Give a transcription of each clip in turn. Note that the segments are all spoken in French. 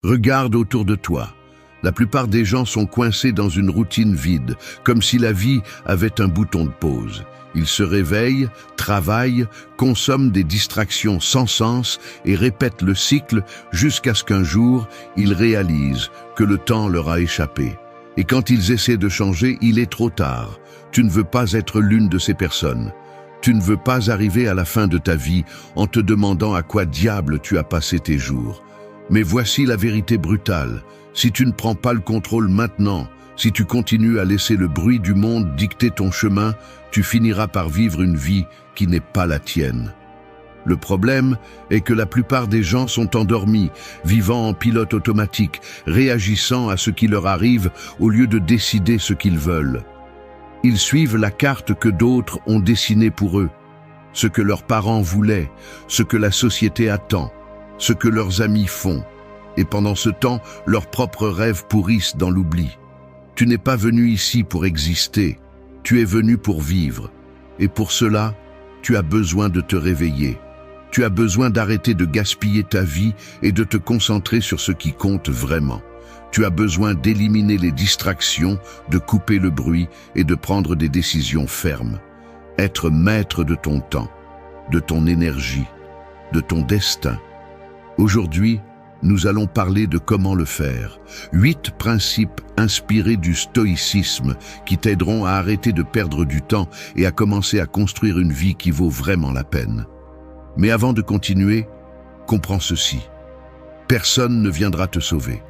Regarde autour de toi. La plupart des gens sont coincés dans une routine vide, comme si la vie avait un bouton de pause. Ils se réveillent, travaillent, consomment des distractions sans sens et répètent le cycle jusqu'à ce qu'un jour, ils réalisent que le temps leur a échappé. Et quand ils essaient de changer, il est trop tard. Tu ne veux pas être l'une de ces personnes. Tu ne veux pas arriver à la fin de ta vie en te demandant à quoi diable tu as passé tes jours. Mais voici la vérité brutale. Si tu ne prends pas le contrôle maintenant, si tu continues à laisser le bruit du monde dicter ton chemin, tu finiras par vivre une vie qui n'est pas la tienne. Le problème est que la plupart des gens sont endormis, vivant en pilote automatique, réagissant à ce qui leur arrive au lieu de décider ce qu'ils veulent. Ils suivent la carte que d'autres ont dessinée pour eux, ce que leurs parents voulaient, ce que la société attend, ce que leurs amis font. Et pendant ce temps, leurs propres rêves pourrissent dans l'oubli. Tu n'es pas venu ici pour exister, tu es venu pour vivre. Et pour cela, tu as besoin de te réveiller. Tu as besoin d'arrêter de gaspiller ta vie et de te concentrer sur ce qui compte vraiment. Tu as besoin d'éliminer les distractions, de couper le bruit et de prendre des décisions fermes. Être maître de ton temps, de ton énergie, de ton destin. Aujourd'hui, nous allons parler de comment le faire. 8 principes inspirés du stoïcisme qui t'aideront à arrêter de perdre du temps et à commencer à construire une vie qui vaut vraiment la peine. Mais avant de continuer, comprends ceci. Personne ne viendra te sauver.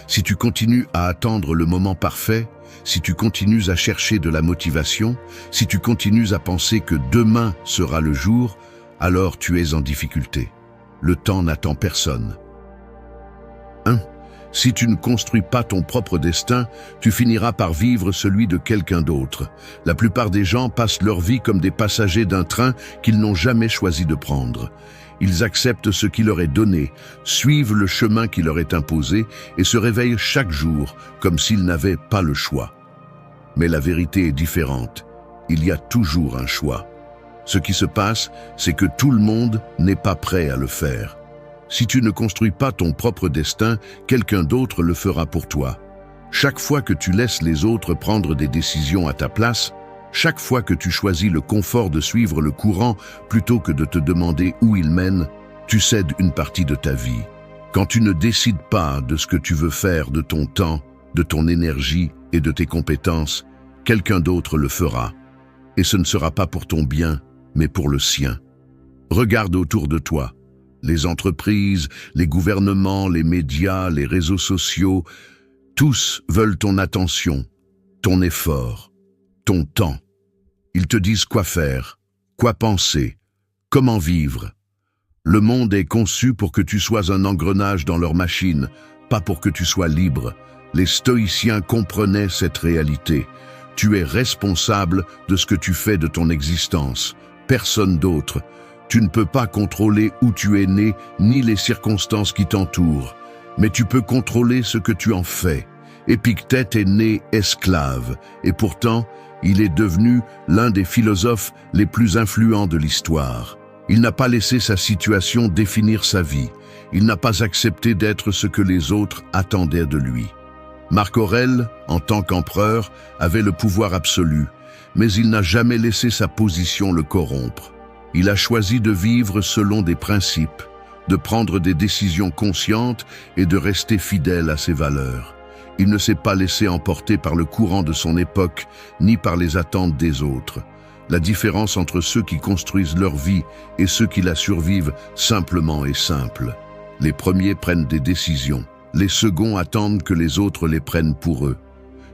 Si tu continues à attendre le moment parfait, si tu continues à chercher de la motivation, si tu continues à penser que demain sera le jour, alors tu es en difficulté. Le temps n'attend personne. 1. Si tu ne construis pas ton propre destin, tu finiras par vivre celui de quelqu'un d'autre. La plupart des gens passent leur vie comme des passagers d'un train qu'ils n'ont jamais choisi de prendre. Ils acceptent ce qui leur est donné, suivent le chemin qui leur est imposé et se réveillent chaque jour comme s'ils n'avaient pas le choix. Mais la vérité est différente. Il y a toujours un choix. Ce qui se passe, c'est que tout le monde n'est pas prêt à le faire. Si tu ne construis pas ton propre destin, quelqu'un d'autre le fera pour toi. Chaque fois que tu laisses les autres prendre des décisions à ta place, chaque fois que tu choisis le confort de suivre le courant plutôt que de te demander où il mène, tu cèdes une partie de ta vie. Quand tu ne décides pas de ce que tu veux faire de ton temps, de ton énergie et de tes compétences, quelqu'un d'autre le fera. Et ce ne sera pas pour ton bien, mais pour le sien. Regarde autour de toi. Les entreprises, les gouvernements, les médias, les réseaux sociaux, tous veulent ton attention, ton effort, ton temps. Ils te disent quoi faire, quoi penser, comment vivre. Le monde est conçu pour que tu sois un engrenage dans leur machine, pas pour que tu sois libre. Les stoïciens comprenaient cette réalité. Tu es responsable de ce que tu fais de ton existence, personne d'autre. Tu ne peux pas contrôler où tu es né, ni les circonstances qui t'entourent, mais tu peux contrôler ce que tu en fais. Épictète est né esclave, et pourtant, il est devenu l'un des philosophes les plus influents de l'histoire. Il n'a pas laissé sa situation définir sa vie. Il n'a pas accepté d'être ce que les autres attendaient de lui. Marc Aurèle, en tant qu'empereur, avait le pouvoir absolu, mais il n'a jamais laissé sa position le corrompre. Il a choisi de vivre selon des principes, de prendre des décisions conscientes et de rester fidèle à ses valeurs. Il ne s'est pas laissé emporter par le courant de son époque, ni par les attentes des autres. La différence entre ceux qui construisent leur vie et ceux qui la survivent simplement est simple. Les premiers prennent des décisions, les seconds attendent que les autres les prennent pour eux.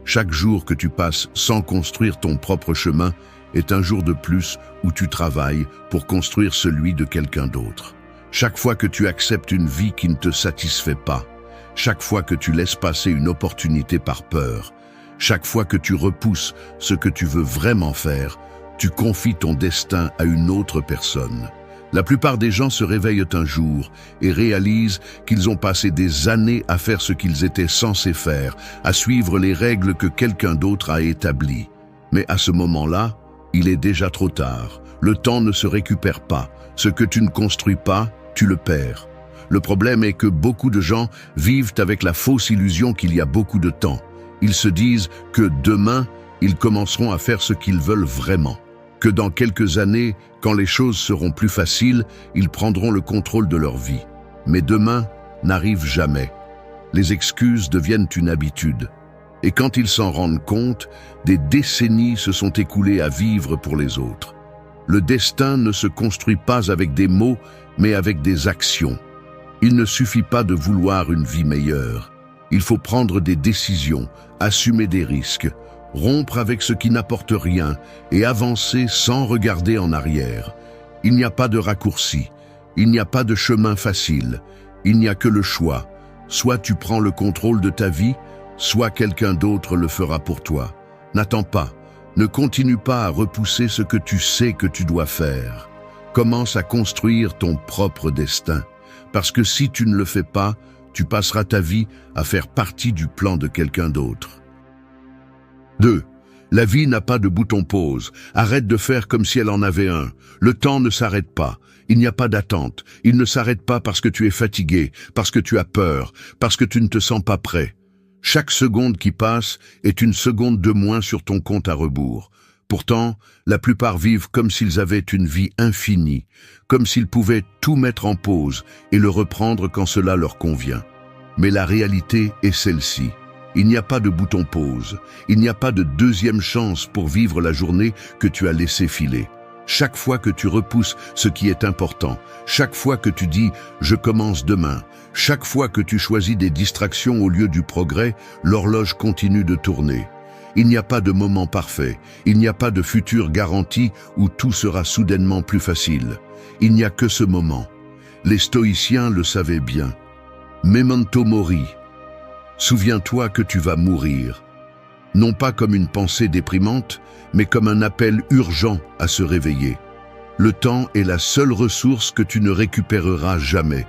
Chaque jour que tu passes sans construire ton propre chemin est un jour de plus où tu travailles pour construire celui de quelqu'un d'autre. Chaque fois que tu acceptes une vie qui ne te satisfait pas, chaque fois que tu laisses passer une opportunité par peur, chaque fois que tu repousses ce que tu veux vraiment faire, tu confies ton destin à une autre personne. La plupart des gens se réveillent un jour et réalisent qu'ils ont passé des années à faire ce qu'ils étaient censés faire, à suivre les règles que quelqu'un d'autre a établies. Mais à ce moment-là, il est déjà trop tard. Le temps ne se récupère pas. Ce que tu ne construis pas, tu le perds. Le problème est que beaucoup de gens vivent avec la fausse illusion qu'il y a beaucoup de temps. Ils se disent que demain, ils commenceront à faire ce qu'ils veulent vraiment. Que dans quelques années, quand les choses seront plus faciles, ils prendront le contrôle de leur vie. Mais demain n'arrive jamais. Les excuses deviennent une habitude. Et quand ils s'en rendent compte, des décennies se sont écoulées à vivre pour les autres. Le destin ne se construit pas avec des mots, mais avec des actions. Il ne suffit pas de vouloir une vie meilleure. Il faut prendre des décisions, assumer des risques, rompre avec ce qui n'apporte rien et avancer sans regarder en arrière. Il n'y a pas de raccourci, il n'y a pas de chemin facile, il n'y a que le choix. Soit tu prends le contrôle de ta vie, soit quelqu'un d'autre le fera pour toi. N'attends pas, ne continue pas à repousser ce que tu sais que tu dois faire. Commence à construire ton propre destin, parce que si tu ne le fais pas, tu passeras ta vie à faire partie du plan de quelqu'un d'autre. 2. La vie n'a pas de bouton pause. Arrête de faire comme si elle en avait un. Le temps ne s'arrête pas. Il n'y a pas d'attente. Il ne s'arrête pas parce que tu es fatigué, parce que tu as peur, parce que tu ne te sens pas prêt. Chaque seconde qui passe est une seconde de moins sur ton compte à rebours. Pourtant, la plupart vivent comme s'ils avaient une vie infinie, comme s'ils pouvaient tout mettre en pause et le reprendre quand cela leur convient. Mais la réalité est celle-ci. Il n'y a pas de bouton pause. Il n'y a pas de deuxième chance pour vivre la journée que tu as laissée filer. Chaque fois que tu repousses ce qui est important, chaque fois que tu dis « je commence demain », chaque fois que tu choisis des distractions au lieu du progrès, l'horloge continue de tourner. Il n'y a pas de moment parfait, il n'y a pas de futur garanti où tout sera soudainement plus facile. Il n'y a que ce moment. Les stoïciens le savaient bien. Memento mori. Souviens-toi que tu vas mourir. Non pas comme une pensée déprimante, mais comme un appel urgent à se réveiller. Le temps est la seule ressource que tu ne récupéreras jamais.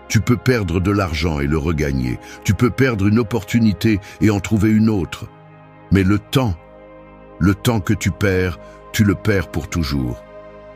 Tu peux perdre de l'argent et le regagner. Tu peux perdre une opportunité et en trouver une autre. Mais le temps que tu le perds pour toujours.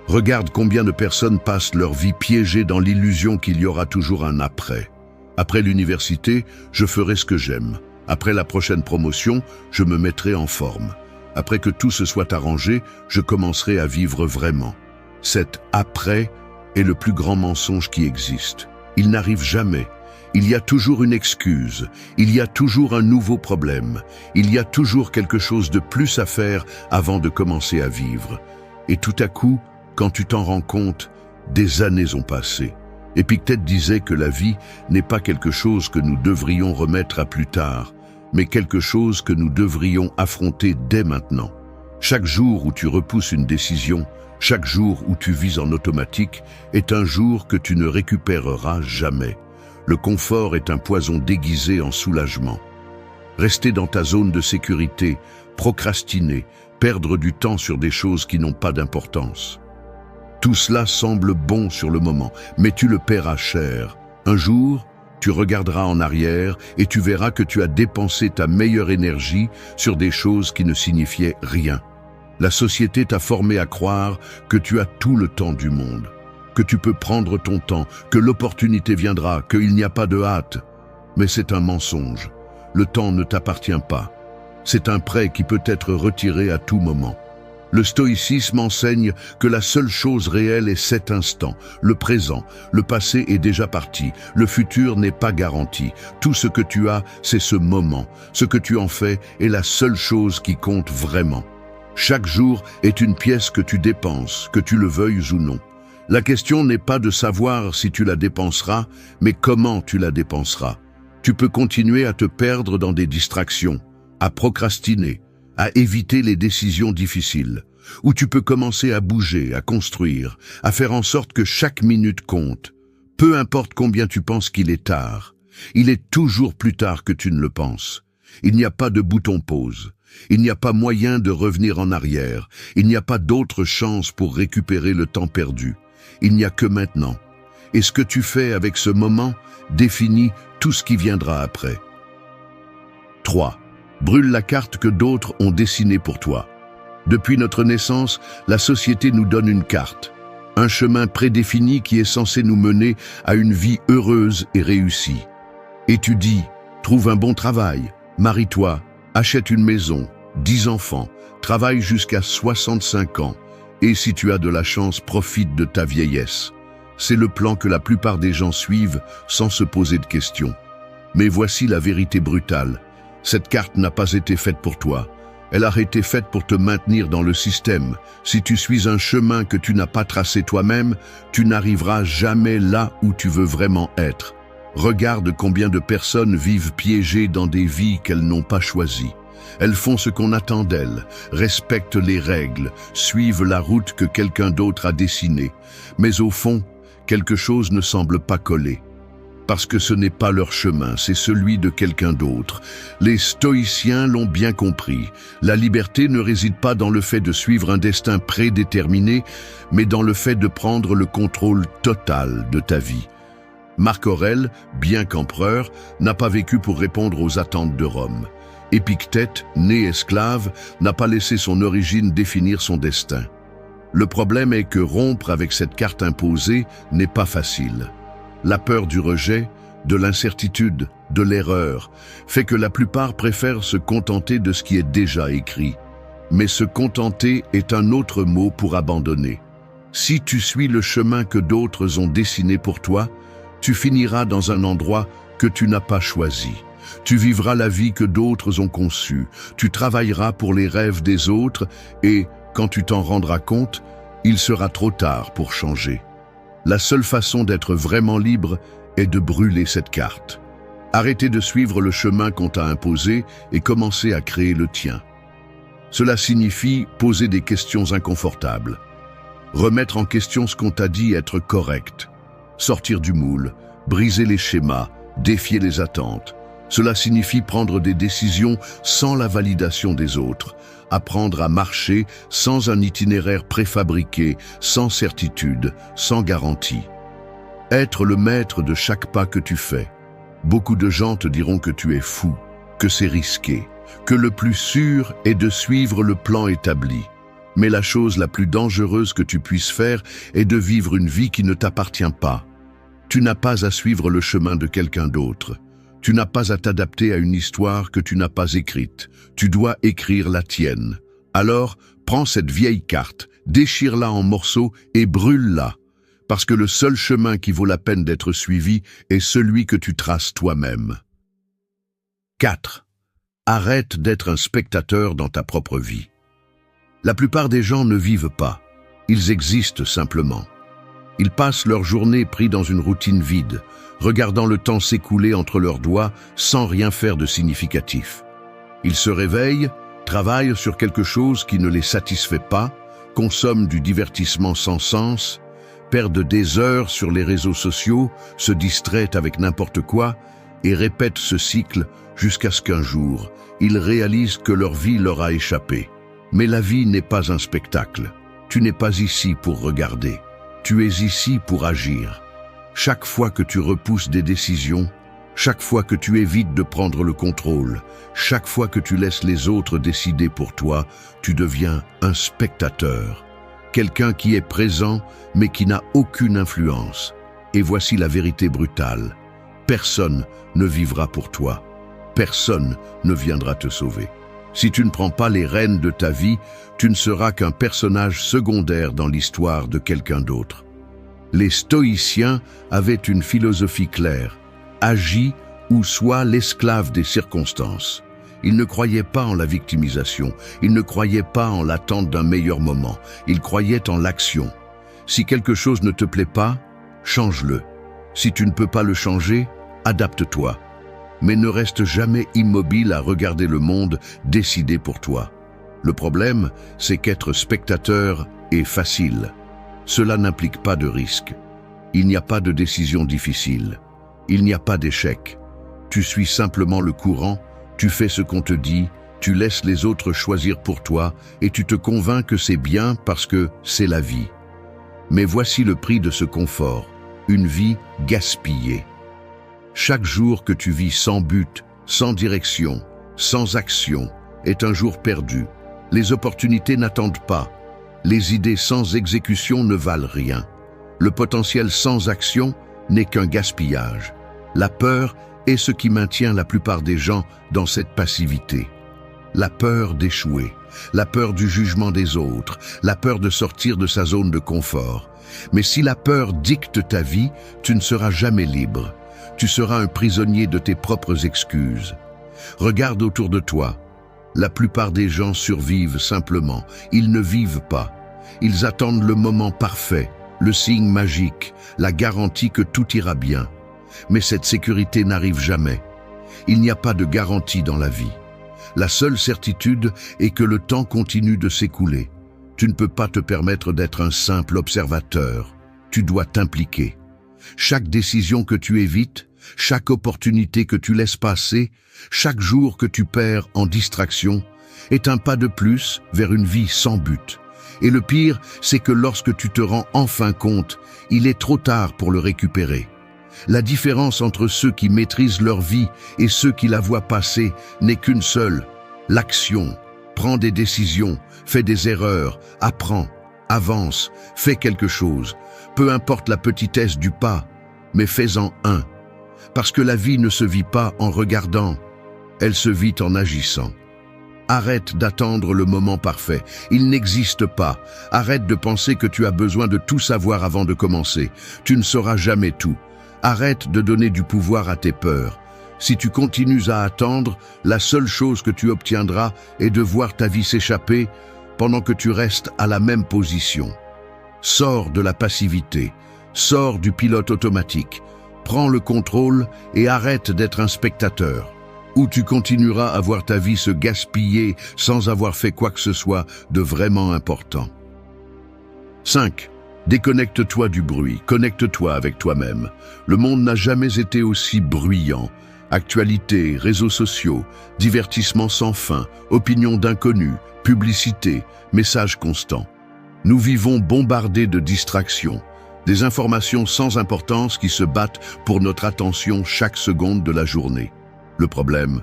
Regarde combien de personnes passent leur vie piégées dans l'illusion qu'il y aura toujours un après. Après l'université, je ferai ce que j'aime. Après la prochaine promotion, je me mettrai en forme. Après que tout se soit arrangé, je commencerai à vivre vraiment. Cet après est le plus grand mensonge qui existe. Il n'arrive jamais. Il y a toujours une excuse. Il y a toujours un nouveau problème. Il y a toujours quelque chose de plus à faire avant de commencer à vivre. Et tout à coup, quand tu t'en rends compte, des années ont passé. Épictète disait que la vie n'est pas quelque chose que nous devrions remettre à plus tard, mais quelque chose que nous devrions affronter dès maintenant. Chaque jour où tu repousses une décision, chaque jour où tu vis en automatique, est un jour que tu ne récupéreras jamais. Le confort est un poison déguisé en soulagement. Rester dans ta zone de sécurité, procrastiner, perdre du temps sur des choses qui n'ont pas d'importance. Tout cela semble bon sur le moment, mais tu le paieras cher. Un jour, tu regarderas en arrière et tu verras que tu as dépensé ta meilleure énergie sur des choses qui ne signifiaient rien. La société t'a formé à croire que tu as tout le temps du monde, que tu peux prendre ton temps, que l'opportunité viendra, qu'il n'y a pas de hâte. Mais c'est un mensonge. Le temps ne t'appartient pas. C'est un prêt qui peut être retiré à tout moment. Le stoïcisme enseigne que la seule chose réelle est cet instant, le présent. Le passé est déjà parti, le futur n'est pas garanti. Tout ce que tu as, c'est ce moment. Ce que tu en fais est la seule chose qui compte vraiment. Chaque jour est une pièce que tu dépenses, que tu le veuilles ou non. La question n'est pas de savoir si tu la dépenseras, mais comment tu la dépenseras. Tu peux continuer à te perdre dans des distractions, à procrastiner, à éviter les décisions difficiles, ou tu peux commencer à bouger, à construire, à faire en sorte que chaque minute compte. Peu importe combien tu penses qu'il est tard, il est toujours plus tard que tu ne le penses. Il n'y a pas de bouton pause, il n'y a pas moyen de revenir en arrière, il n'y a pas d'autre chance pour récupérer le temps perdu. Il n'y a que maintenant. Et ce que tu fais avec ce moment définit tout ce qui viendra après. 3. Brûle la carte que d'autres ont dessinée pour toi. Depuis notre naissance, la société nous donne une carte. un chemin prédéfini qui est censé nous mener à une vie heureuse et réussie. Étudie, trouve un bon travail, marie-toi, achète une maison, 10 enfants, travaille jusqu'à 65 ans, et si tu as de la chance, profite de ta vieillesse. C'est le plan que la plupart des gens suivent sans se poser de questions. Mais voici la vérité brutale. Cette carte n'a pas été faite pour toi. Elle a été faite pour te maintenir dans le système. Si tu suis un chemin que tu n'as pas tracé toi-même, tu n'arriveras jamais là où tu veux vraiment être. Regarde combien de personnes vivent piégées dans des vies qu'elles n'ont pas choisies. Elles font ce qu'on attend d'elles, respectent les règles, suivent la route que quelqu'un d'autre a dessinée. Mais au fond, quelque chose ne semble pas coller. Parce que ce n'est pas leur chemin, c'est celui de quelqu'un d'autre. Les stoïciens l'ont bien compris. La liberté ne réside pas dans le fait de suivre un destin prédéterminé, mais dans le fait de prendre le contrôle total de ta vie. Marc Aurèle, bien qu'empereur, n'a pas vécu pour répondre aux attentes de Rome. Épictète, né esclave, n'a pas laissé son origine définir son destin. Le problème est que rompre avec cette carte imposée n'est pas facile. La peur du rejet, de l'incertitude, de l'erreur, fait que la plupart préfèrent se contenter de ce qui est déjà écrit. Mais se contenter est un autre mot pour abandonner. Si tu suis le chemin que d'autres ont dessiné pour toi, tu finiras dans un endroit que tu n'as pas choisi. Tu vivras la vie que d'autres ont conçue. Tu travailleras pour les rêves des autres et, quand tu t'en rendras compte, il sera trop tard pour changer. La seule façon d'être vraiment libre est de brûler cette carte. Arrêter de suivre le chemin qu'on t'a imposé et commencer à créer le tien. Cela signifie poser des questions inconfortables. Remettre en question ce qu'on t'a dit être correct. Sortir du moule, briser les schémas, défier les attentes. Cela signifie prendre des décisions sans la validation des autres. Apprendre à marcher sans un itinéraire préfabriqué, sans certitude, sans garantie. Être le maître de chaque pas que tu fais. Beaucoup de gens te diront que tu es fou, que c'est risqué, que le plus sûr est de suivre le plan établi. Mais la chose la plus dangereuse que tu puisses faire est de vivre une vie qui ne t'appartient pas. Tu n'as pas à suivre le chemin de quelqu'un d'autre. Tu n'as pas à t'adapter à une histoire que tu n'as pas écrite. Tu dois écrire la tienne. Alors, prends cette vieille carte, déchire-la en morceaux et brûle-la. Parce que le seul chemin qui vaut la peine d'être suivi est celui que tu traces toi-même. 4. Arrête d'être un spectateur dans ta propre vie. La plupart des gens ne vivent pas. Ils existent simplement. Ils passent leur journée pris dans une routine vide, regardant le temps s'écouler entre leurs doigts sans rien faire de significatif. Ils se réveillent, travaillent sur quelque chose qui ne les satisfait pas, consomment du divertissement sans sens, perdent des heures sur les réseaux sociaux, se distraient avec n'importe quoi et répètent ce cycle jusqu'à ce qu'un jour, ils réalisent que leur vie leur a échappé. Mais la vie n'est pas un spectacle. Tu n'es pas ici pour regarder. Tu es ici pour agir. Chaque fois que tu repousses des décisions, chaque fois que tu évites de prendre le contrôle, chaque fois que tu laisses les autres décider pour toi, tu deviens un spectateur. Quelqu'un qui est présent, mais qui n'a aucune influence. Et voici la vérité brutale. Personne ne vivra pour toi. Personne ne viendra te sauver. Si tu ne prends pas les rênes de ta vie, tu ne seras qu'un personnage secondaire dans l'histoire de quelqu'un d'autre. Les stoïciens avaient une philosophie claire. Agis ou sois l'esclave des circonstances. Ils ne croyaient pas en la victimisation, ils ne croyaient pas en l'attente d'un meilleur moment, ils croyaient en l'action. Si quelque chose ne te plaît pas, change-le. Si tu ne peux pas le changer, adapte-toi. Mais ne reste jamais immobile à regarder le monde décider pour toi. Le problème, c'est qu'être spectateur est facile. Cela n'implique pas de risque. Il n'y a pas de décision difficile. Il n'y a pas d'échec. Tu suis simplement le courant, tu fais ce qu'on te dit, tu laisses les autres choisir pour toi et tu te convaincs que c'est bien parce que c'est la vie. Mais voici le prix de ce confort, une vie gaspillée. Chaque jour que tu vis sans but, sans direction, sans action, est un jour perdu. Les opportunités n'attendent pas. Les idées sans exécution ne valent rien. Le potentiel sans action n'est qu'un gaspillage. La peur est ce qui maintient la plupart des gens dans cette passivité. La peur d'échouer, la peur du jugement des autres, la peur de sortir de sa zone de confort. Mais si la peur dicte ta vie, tu ne seras jamais libre. Tu seras un prisonnier de tes propres excuses. Regarde autour de toi. La plupart des gens survivent simplement. Ils ne vivent pas. Ils attendent le moment parfait, le signe magique, la garantie que tout ira bien. Mais cette sécurité n'arrive jamais. Il n'y a pas de garantie dans la vie. La seule certitude est que le temps continue de s'écouler. Tu ne peux pas te permettre d'être un simple observateur. Tu dois t'impliquer. Chaque décision que tu évites, chaque opportunité que tu laisses passer, chaque jour que tu perds en distraction, est un pas de plus vers une vie sans but. Et le pire, c'est que lorsque tu te rends enfin compte, il est trop tard pour le récupérer. La différence entre ceux qui maîtrisent leur vie et ceux qui la voient passer n'est qu'une seule, l'action. Prends des décisions, fais des erreurs, apprends, avance, fais quelque chose. Peu importe la petitesse du pas, mais fais-en un. Parce que la vie ne se vit pas en regardant, elle se vit en agissant. Arrête d'attendre le moment parfait, il n'existe pas. Arrête de penser que tu as besoin de tout savoir avant de commencer. Tu ne sauras jamais tout. Arrête de donner du pouvoir à tes peurs. Si tu continues à attendre, la seule chose que tu obtiendras est de voir ta vie s'échapper pendant que tu restes à la même position. Sors de la passivité, sors du pilote automatique, prends le contrôle et arrête d'être un spectateur. Ou tu continueras à voir ta vie se gaspiller sans avoir fait quoi que ce soit de vraiment important. 5. Déconnecte-toi du bruit, connecte-toi avec toi-même. Le monde n'a jamais été aussi bruyant. Actualité, réseaux sociaux, divertissements sans fin, opinions d'inconnus, publicité, messages constants. Nous vivons bombardés de distractions, des informations sans importance qui se battent pour notre attention chaque seconde de la journée. Le problème,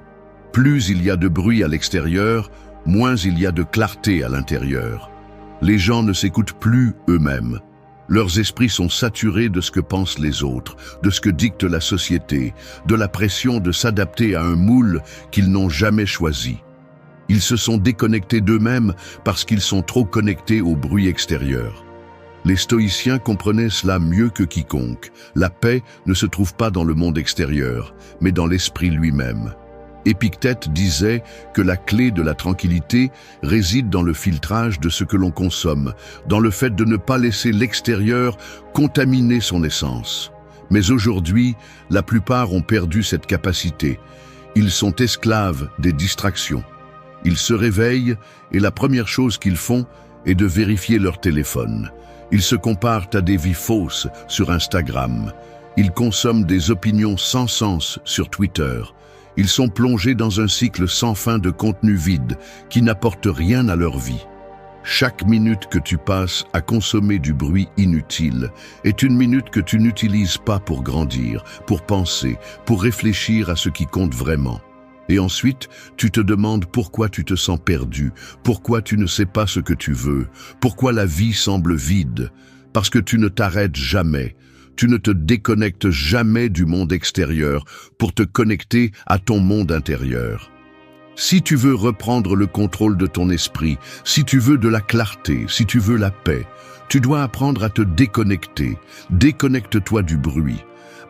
plus il y a de bruit à l'extérieur, moins il y a de clarté à l'intérieur. Les gens ne s'écoutent plus eux-mêmes. Leurs esprits sont saturés de ce que pensent les autres, de ce que dicte la société, de la pression de s'adapter à un moule qu'ils n'ont jamais choisi. Ils se sont déconnectés d'eux-mêmes parce qu'ils sont trop connectés au bruit extérieur. Les stoïciens comprenaient cela mieux que quiconque. La paix ne se trouve pas dans le monde extérieur, mais dans l'esprit lui-même. Épictète disait que la clé de la tranquillité réside dans le filtrage de ce que l'on consomme, dans le fait de ne pas laisser l'extérieur contaminer son essence. Mais aujourd'hui, la plupart ont perdu cette capacité. Ils sont esclaves des distractions. Ils se réveillent et la première chose qu'ils font est de vérifier leur téléphone. Ils se comparent à des vies fausses sur Instagram. Ils consomment des opinions sans sens sur Twitter. Ils sont plongés dans un cycle sans fin de contenu vide qui n'apporte rien à leur vie. Chaque minute que tu passes à consommer du bruit inutile est une minute que tu n'utilises pas pour grandir, pour penser, pour réfléchir à ce qui compte vraiment. Et ensuite, tu te demandes pourquoi tu te sens perdu, pourquoi tu ne sais pas ce que tu veux, pourquoi la vie semble vide, parce que tu ne t'arrêtes jamais. Tu ne te déconnectes jamais du monde extérieur pour te connecter à ton monde intérieur. Si tu veux reprendre le contrôle de ton esprit, si tu veux de la clarté, si tu veux la paix, tu dois apprendre à te déconnecter. Déconnecte-toi du bruit.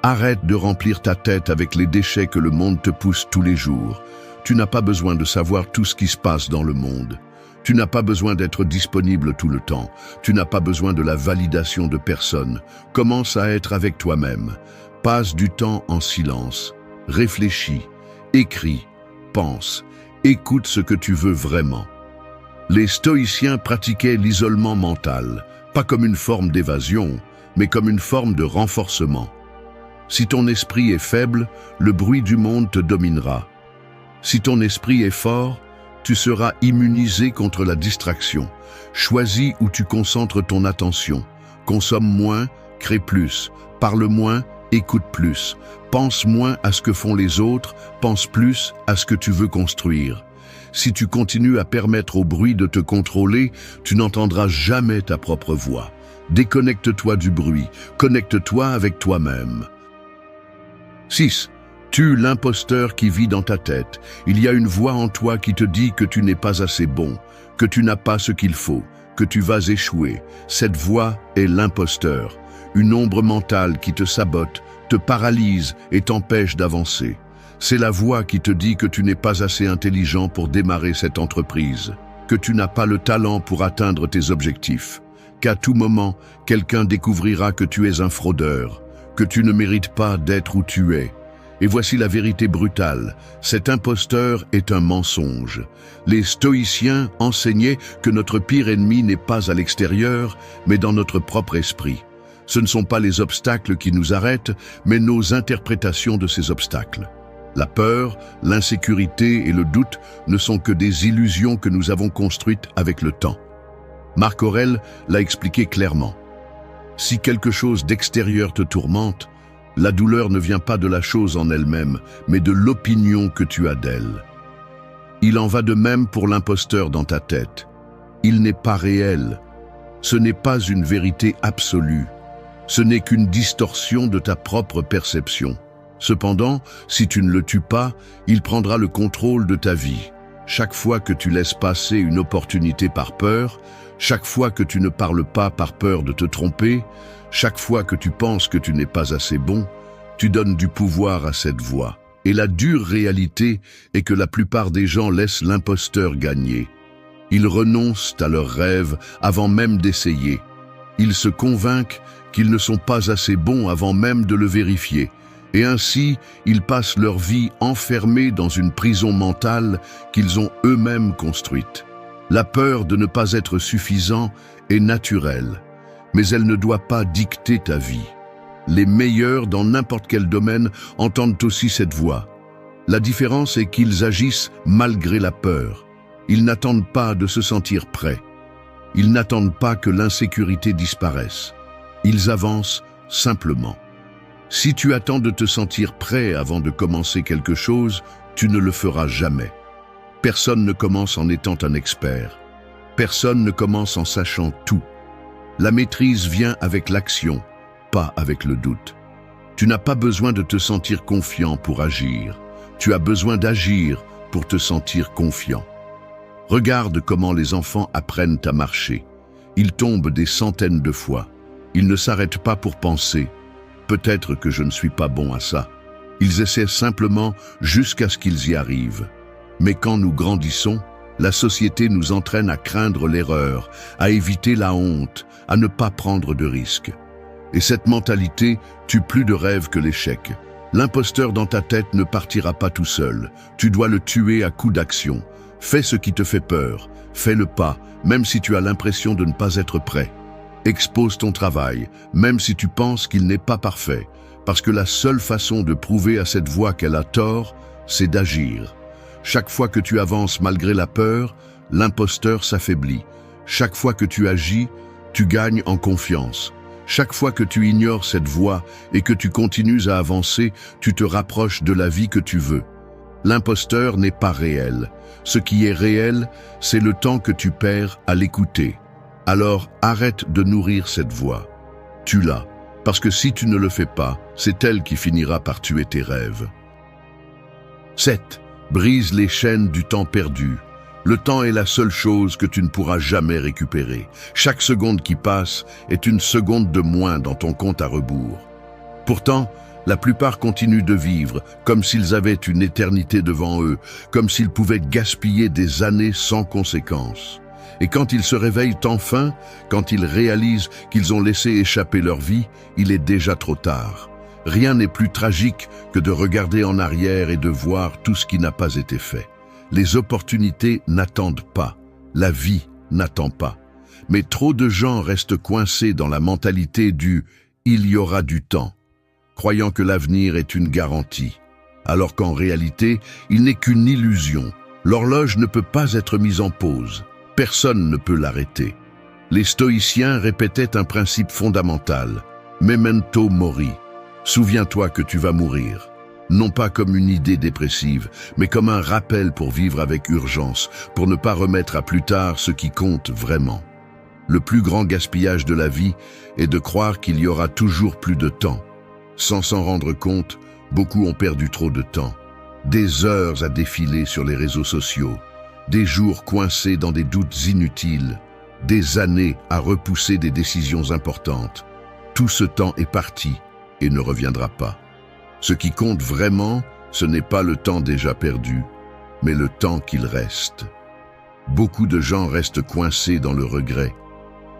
Arrête de remplir ta tête avec les déchets que le monde te pousse tous les jours. Tu n'as pas besoin de savoir tout ce qui se passe dans le monde. Tu n'as pas besoin d'être disponible tout le temps. Tu n'as pas besoin de la validation de personne. Commence à être avec toi-même. Passe du temps en silence. Réfléchis, écris, pense. Écoute ce que tu veux vraiment. Les stoïciens pratiquaient l'isolement mental, pas comme une forme d'évasion, mais comme une forme de renforcement. Si ton esprit est faible, le bruit du monde te dominera. Si ton esprit est fort, tu seras immunisé contre la distraction. Choisis où tu concentres ton attention. Consomme moins, crée plus. Parle moins, écoute plus. Pense moins à ce que font les autres, pense plus à ce que tu veux construire. Si tu continues à permettre au bruit de te contrôler, tu n'entendras jamais ta propre voix. Déconnecte-toi du bruit, connecte-toi avec toi-même. 6. Tue l'imposteur qui vit dans ta tête. Il y a une voix en toi qui te dit que tu n'es pas assez bon, que tu n'as pas ce qu'il faut, que tu vas échouer. Cette voix est l'imposteur, une ombre mentale qui te sabote, te paralyse et t'empêche d'avancer. C'est la voix qui te dit que tu n'es pas assez intelligent pour démarrer cette entreprise, que tu n'as pas le talent pour atteindre tes objectifs, qu'à tout moment, quelqu'un découvrira que tu es un fraudeur, que tu ne mérites pas d'être où tu es. Et voici la vérité brutale, cet imposteur est un mensonge. Les stoïciens enseignaient que notre pire ennemi n'est pas à l'extérieur, mais dans notre propre esprit. Ce ne sont pas les obstacles qui nous arrêtent, mais nos interprétations de ces obstacles. La peur, l'insécurité et le doute ne sont que des illusions que nous avons construites avec le temps. Marc Aurèle l'a expliqué clairement. Si quelque chose d'extérieur te tourmente, la douleur ne vient pas de la chose en elle-même, mais de l'opinion que tu as d'elle. Il en va de même pour l'imposteur dans ta tête. Il n'est pas réel. Ce n'est pas une vérité absolue. Ce n'est qu'une distorsion de ta propre perception. Cependant, si tu ne le tues pas, il prendra le contrôle de ta vie. Chaque fois que tu laisses passer une opportunité par peur, chaque fois que tu ne parles pas par peur de te tromper, chaque fois que tu penses que tu n'es pas assez bon, tu donnes du pouvoir à cette voix. Et la dure réalité est que la plupart des gens laissent l'imposteur gagner. Ils renoncent à leurs rêves avant même d'essayer. Ils se convainquent qu'ils ne sont pas assez bons avant même de le vérifier. Et ainsi, ils passent leur vie enfermés dans une prison mentale qu'ils ont eux-mêmes construite. La peur de ne pas être suffisant est naturelle, mais elle ne doit pas dicter ta vie. Les meilleurs dans n'importe quel domaine entendent aussi cette voix. La différence est qu'ils agissent malgré la peur. Ils n'attendent pas de se sentir prêts. Ils n'attendent pas que l'insécurité disparaisse. Ils avancent simplement. Si tu attends de te sentir prêt avant de commencer quelque chose, tu ne le feras jamais. Personne ne commence en étant un expert. Personne ne commence en sachant tout. La maîtrise vient avec l'action, pas avec le doute. Tu n'as pas besoin de te sentir confiant pour agir. Tu as besoin d'agir pour te sentir confiant. Regarde comment les enfants apprennent à marcher. Ils tombent des centaines de fois. Ils ne s'arrêtent pas pour penser « peut-être que je ne suis pas bon à ça ». Ils essaient simplement jusqu'à ce qu'ils y arrivent. Mais quand nous grandissons, la société nous entraîne à craindre l'erreur, à éviter la honte, à ne pas prendre de risques. Et cette mentalité tue plus de rêves que l'échec. L'imposteur dans ta tête ne partira pas tout seul. Tu dois le tuer à coups d'action. Fais ce qui te fait peur. Fais le pas, même si tu as l'impression de ne pas être prêt. Expose ton travail, même si tu penses qu'il n'est pas parfait, parce que la seule façon de prouver à cette voix qu'elle a tort, c'est d'agir. Chaque fois que tu avances malgré la peur, l'imposteur s'affaiblit. Chaque fois que tu agis, tu gagnes en confiance. Chaque fois que tu ignores cette voix et que tu continues à avancer, tu te rapproches de la vie que tu veux. L'imposteur n'est pas réel. Ce qui est réel, c'est le temps que tu perds à l'écouter. Alors arrête de nourrir cette voix. Tue-la, parce que si tu ne le fais pas, c'est elle qui finira par tuer tes rêves. 7. Brise les chaînes du temps perdu. Le temps est la seule chose que tu ne pourras jamais récupérer. Chaque seconde qui passe est une seconde de moins dans ton compte à rebours. Pourtant, la plupart continuent de vivre comme s'ils avaient une éternité devant eux, comme s'ils pouvaient gaspiller des années sans conséquence. Et quand ils se réveillent enfin, quand ils réalisent qu'ils ont laissé échapper leur vie, il est déjà trop tard. Rien n'est plus tragique que de regarder en arrière et de voir tout ce qui n'a pas été fait. Les opportunités n'attendent pas, la vie n'attend pas. Mais trop de gens restent coincés dans la mentalité du « il y aura du temps », croyant que l'avenir est une garantie, alors qu'en réalité, il n'est qu'une illusion. L'horloge ne peut pas être mise en pause, personne ne peut l'arrêter. Les stoïciens répétaient un principe fondamental, « memento mori », souviens-toi que tu vas mourir. non pas comme une idée dépressive, mais comme un rappel pour vivre avec urgence, pour ne pas remettre à plus tard ce qui compte vraiment. Le plus grand gaspillage de la vie est de croire qu'il y aura toujours plus de temps. Sans s'en rendre compte, beaucoup ont perdu trop de temps. Des heures à défiler sur les réseaux sociaux, des jours coincés dans des doutes inutiles, des années à repousser des décisions importantes. Tout ce temps est parti et ne reviendra pas. Ce qui compte vraiment, ce n'est pas le temps déjà perdu, mais le temps qu'il reste. Beaucoup de gens restent coincés dans le regret.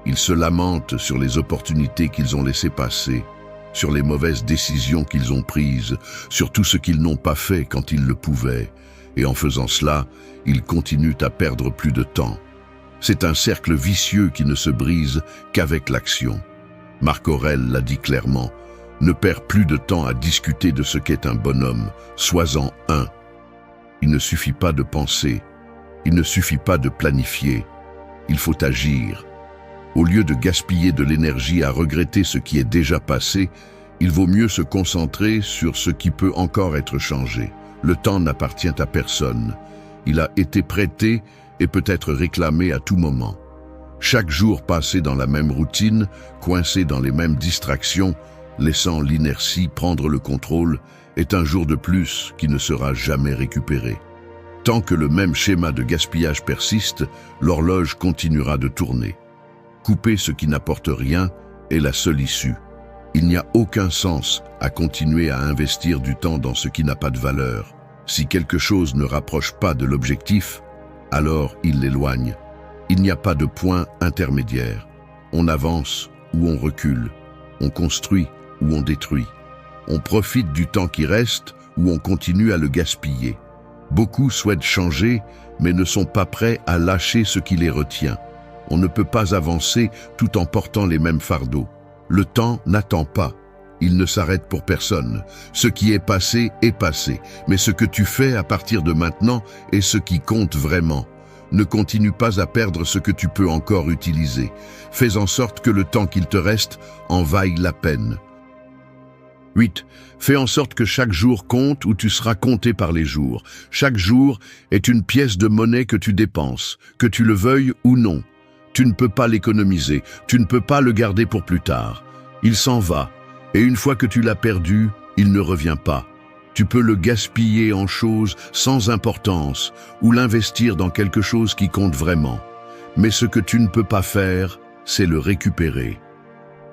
Ils se lamentent sur les opportunités qu'ils ont laissées passer, sur les mauvaises décisions qu'ils ont prises, sur tout ce qu'ils n'ont pas fait quand ils le pouvaient. Et en faisant cela, ils continuent à perdre plus de temps. C'est un cercle vicieux qui ne se brise qu'avec l'action. Marc Aurèle l'a dit clairement, « Ne perds plus de temps à discuter de ce qu'est un bonhomme, sois-en un. » Il ne suffit pas de penser, il ne suffit pas de planifier, il faut agir. Au lieu de gaspiller de l'énergie à regretter ce qui est déjà passé, il vaut mieux se concentrer sur ce qui peut encore être changé. Le temps n'appartient à personne. Il a été prêté et peut être réclamé à tout moment. Chaque jour passé dans la même routine, coincé dans les mêmes distractions, laissant l'inertie prendre le contrôle, est un jour de plus qui ne sera jamais récupéré. Tant que le même schéma de gaspillage persiste, l'horloge continuera de tourner. Couper ce qui n'apporte rien est la seule issue. Il n'y a aucun sens à continuer à investir du temps dans ce qui n'a pas de valeur. Si quelque chose ne rapproche pas de l'objectif, alors il l'éloigne. Il n'y a pas de point intermédiaire. On avance ou on recule. On construit ou on détruit. On profite du temps qui reste ou on continue à le gaspiller. Beaucoup souhaitent changer, mais ne sont pas prêts à lâcher ce qui les retient. On ne peut pas avancer tout en portant les mêmes fardeaux. Le temps n'attend pas. Il ne s'arrête pour personne. Ce qui est passé, mais ce que tu fais à partir de maintenant est ce qui compte vraiment. Ne continue pas à perdre ce que tu peux encore utiliser. Fais en sorte que le temps qu'il te reste en vaille la peine. 8. Fais en sorte que chaque jour compte ou tu seras compté par les jours. Chaque jour est une pièce de monnaie que tu dépenses, que tu le veuilles ou non. Tu ne peux pas l'économiser, tu ne peux pas le garder pour plus tard. Il s'en va, et une fois que tu l'as perdu, il ne revient pas. Tu peux le gaspiller en choses sans importance ou l'investir dans quelque chose qui compte vraiment. Mais ce que tu ne peux pas faire, c'est le récupérer.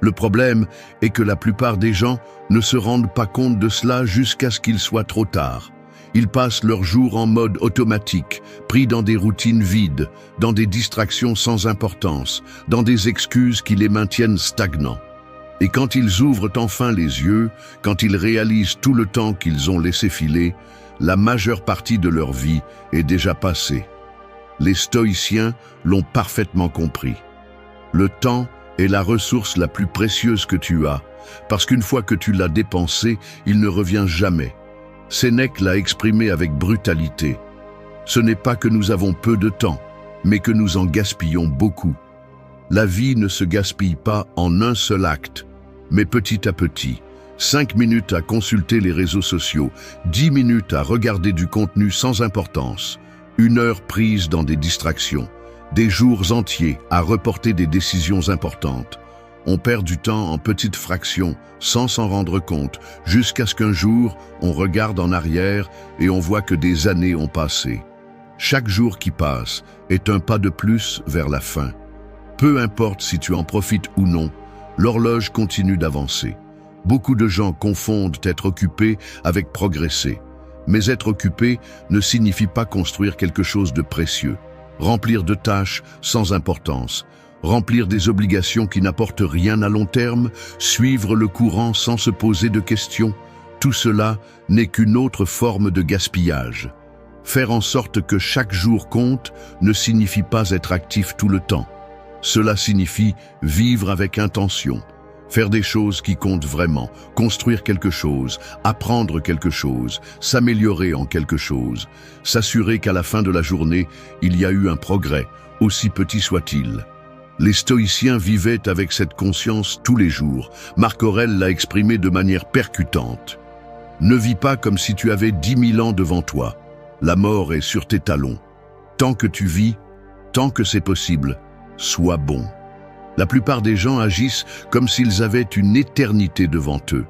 Le problème est que la plupart des gens ne se rendent pas compte de cela jusqu'à ce qu'il soit trop tard. Ils passent leurs jours en mode automatique, pris dans des routines vides, dans des distractions sans importance, dans des excuses qui les maintiennent stagnants. Et quand ils ouvrent enfin les yeux, quand ils réalisent tout le temps qu'ils ont laissé filer, la majeure partie de leur vie est déjà passée. Les stoïciens l'ont parfaitement compris. Le temps est la ressource la plus précieuse que tu as, parce qu'une fois que tu l'as dépensé, il ne revient jamais. Sénèque l'a exprimé avec brutalité. Ce n'est pas que nous avons peu de temps, mais que nous en gaspillons beaucoup. La vie ne se gaspille pas en un seul acte, mais petit à petit. 5 minutes à consulter les réseaux sociaux, 10 minutes à regarder du contenu sans importance, 1 heure prise dans des distractions, des jours entiers à reporter des décisions importantes. On perd du temps en petites fractions, sans s'en rendre compte, jusqu'à ce qu'un jour, on regarde en arrière et on voit que des années ont passé. Chaque jour qui passe est un pas de plus vers la fin. Peu importe si tu en profites ou non, l'horloge continue d'avancer. Beaucoup de gens confondent être occupé avec progresser. Mais être occupé ne signifie pas construire quelque chose de précieux. Remplir de tâches sans importance, remplir des obligations qui n'apportent rien à long terme, suivre le courant sans se poser de questions, tout cela n'est qu'une autre forme de gaspillage. Faire en sorte que chaque jour compte ne signifie pas être actif tout le temps. Cela signifie vivre avec intention, faire des choses qui comptent vraiment, construire quelque chose, apprendre quelque chose, s'améliorer en quelque chose, s'assurer qu'à la fin de la journée, il y a eu un progrès, aussi petit soit-il. Les stoïciens vivaient avec cette conscience tous les jours. Marc Aurèle l'a exprimé de manière percutante. Ne vis pas comme si tu avais 10 000 ans devant toi. La mort est sur tes talons. Tant que tu vis, tant que c'est possible, sois bon. La plupart des gens agissent comme s'ils avaient une éternité devant eux.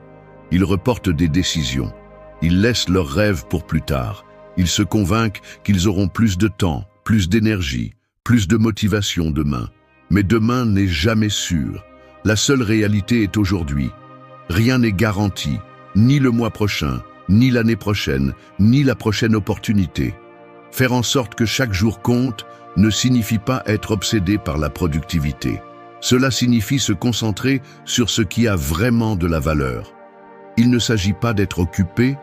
Ils reportent des décisions. Ils laissent leurs rêves pour plus tard. Ils se convainquent qu'ils auront plus de temps, plus d'énergie, plus de motivation demain. Mais demain n'est jamais sûr. La seule réalité est aujourd'hui. Rien n'est garanti, ni le mois prochain, ni l'année prochaine, ni la prochaine opportunité. Faire en sorte que chaque jour compte ne signifie pas être obsédé par la productivité. Cela signifie se concentrer sur ce qui a vraiment de la valeur. Il ne s'agit pas d'être occupé,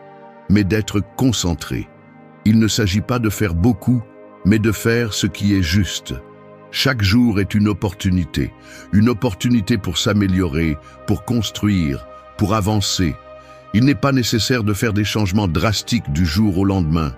mais d'être concentré. Il ne s'agit pas de faire beaucoup, mais de faire ce qui est juste. Chaque jour est une opportunité pour s'améliorer, pour construire, pour avancer. Il n'est pas nécessaire de faire des changements drastiques du jour au lendemain,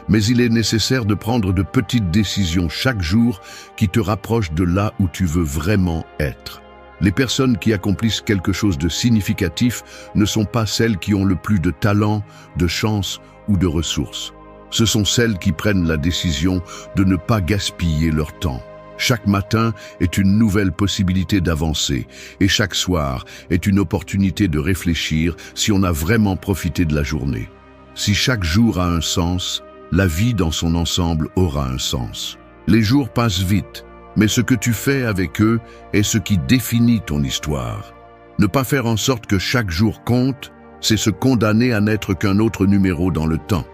mais il est nécessaire de prendre de petites décisions chaque jour qui te rapprochent de là où tu veux vraiment être. Les personnes qui accomplissent quelque chose de significatif ne sont pas celles qui ont le plus de talent, de chance ou de ressources. Ce sont celles qui prennent la décision de ne pas gaspiller leur temps. Chaque matin est une nouvelle possibilité d'avancer et chaque soir est une opportunité de réfléchir si on a vraiment profité de la journée. Si chaque jour a un sens, la vie dans son ensemble aura un sens. Les jours passent vite, mais ce que tu fais avec eux est ce qui définit ton histoire. Ne pas faire en sorte que chaque jour compte, c'est se condamner à n'être qu'un autre numéro dans le temps.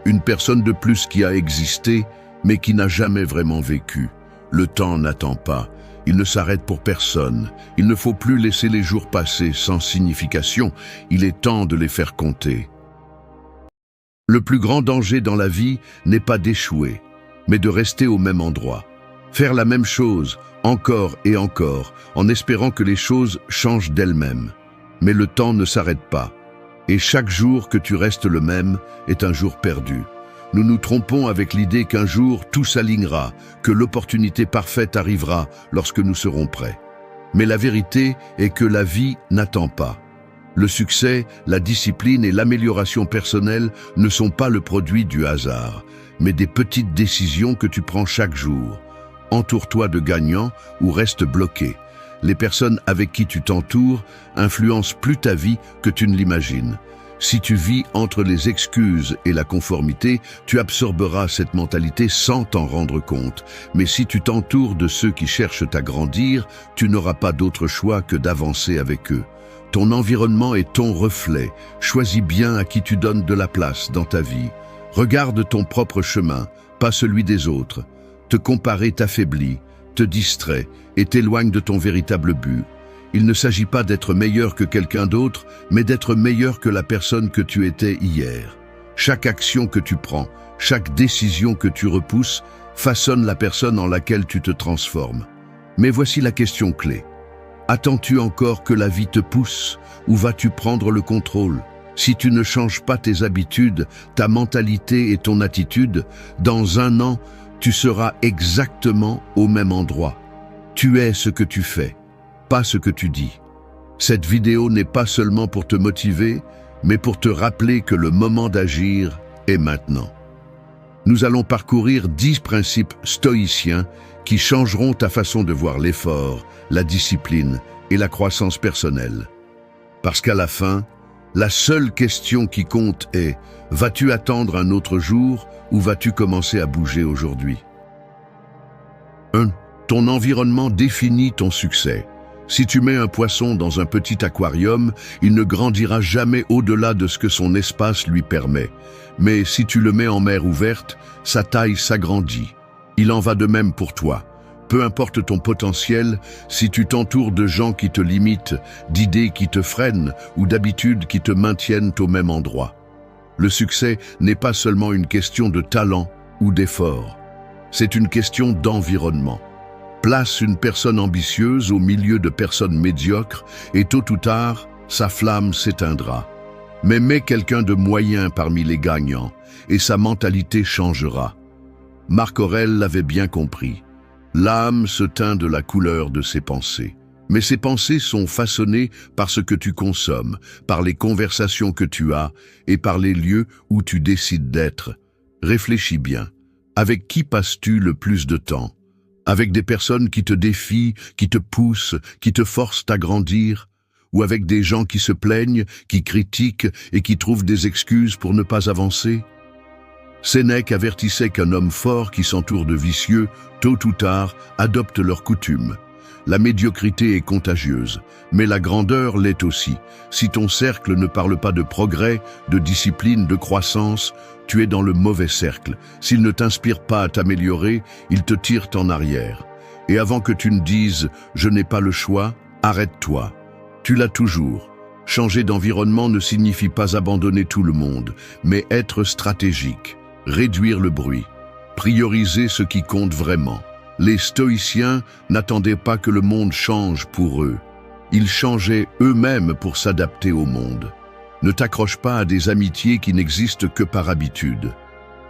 Une personne de plus qui a existé, mais qui n'a jamais vraiment vécu. Le temps n'attend pas, il ne s'arrête pour personne. Il ne faut plus laisser les jours passer sans signification, il est temps de les faire compter. Le plus grand danger dans la vie n'est pas d'échouer, mais de rester au même endroit. Faire la même chose, encore et encore, en espérant que les choses changent d'elles-mêmes. Mais le temps ne s'arrête pas, et chaque jour que tu restes le même est un jour perdu. Nous nous trompons avec l'idée qu'un jour tout s'alignera, que l'opportunité parfaite arrivera lorsque nous serons prêts. Mais la vérité est que la vie n'attend pas. Le succès, la discipline et l'amélioration personnelle ne sont pas le produit du hasard, mais des petites décisions que tu prends chaque jour. Entoure-toi de gagnants ou reste bloqué. Les personnes avec qui tu t'entoures influencent plus ta vie que tu ne l'imagines. Si tu vis entre les excuses et la conformité, tu absorberas cette mentalité sans t'en rendre compte. Mais si tu t'entoures de ceux qui cherchent à grandir, tu n'auras pas d'autre choix que d'avancer avec eux. Ton environnement est ton reflet. Choisis bien à qui tu donnes de la place dans ta vie. Regarde ton propre chemin, pas celui des autres. Te comparer t'affaiblit, te distrait et t'éloigne de ton véritable but. Il ne s'agit pas d'être meilleur que quelqu'un d'autre, mais d'être meilleur que la personne que tu étais hier. Chaque action que tu prends, chaque décision que tu repousses, façonne la personne en laquelle tu te transformes. Mais voici la question clé. Attends-tu encore que la vie te pousse ou vas-tu prendre le contrôle? Si tu ne changes pas tes habitudes, ta mentalité et ton attitude, dans 1 an, tu seras exactement au même endroit. Tu es ce que tu fais, pas ce que tu dis. Cette vidéo n'est pas seulement pour te motiver, mais pour te rappeler que le moment d'agir est maintenant. Nous allons parcourir 10 principes stoïciens qui changeront ta façon de voir l'effort, la discipline et la croissance personnelle. Parce qu'à la fin, la seule question qui compte est: vas-tu attendre un autre jour ou vas-tu commencer à bouger aujourd'hui? 1. Ton environnement définit ton succès. Si tu mets un poisson dans un petit aquarium, il ne grandira jamais au-delà de ce que son espace lui permet. Mais si tu le mets en mer ouverte, sa taille s'agrandit. Il en va de même pour toi. Peu importe ton potentiel, si tu t'entoures de gens qui te limitent, d'idées qui te freinent ou d'habitudes qui te maintiennent au même endroit. Le succès n'est pas seulement une question de talent ou d'effort. C'est une question d'environnement. Place une personne ambitieuse au milieu de personnes médiocres et tôt ou tard, sa flamme s'éteindra. Mais mets quelqu'un de moyen parmi les gagnants et sa mentalité changera. Marc Aurèle l'avait bien compris. L'âme se teint de la couleur de ses pensées. Mais ces pensées sont façonnées par ce que tu consommes, par les conversations que tu as et par les lieux où tu décides d'être. Réfléchis bien. Avec qui passes-tu le plus de temps? Avec des personnes qui te défient, qui te poussent, qui te forcent à grandir? Ou avec des gens qui se plaignent, qui critiquent et qui trouvent des excuses pour ne pas avancer? Sénèque avertissait qu'un homme fort qui s'entoure de vicieux, tôt ou tard, adopte leurs coutumes. La médiocrité est contagieuse, mais la grandeur l'est aussi. Si ton cercle ne parle pas de progrès, de discipline, de croissance, tu es dans le mauvais cercle. S'il ne t'inspire pas à t'améliorer, il te tire en arrière. Et avant que tu ne dises « je n'ai pas le choix », arrête-toi. Tu l'as toujours. Changer d'environnement ne signifie pas abandonner tout le monde, mais être stratégique, réduire le bruit, prioriser ce qui compte vraiment. Les stoïciens n'attendaient pas que le monde change pour eux. Ils changeaient eux-mêmes pour s'adapter au monde. Ne t'accroche pas à des amitiés qui n'existent que par habitude.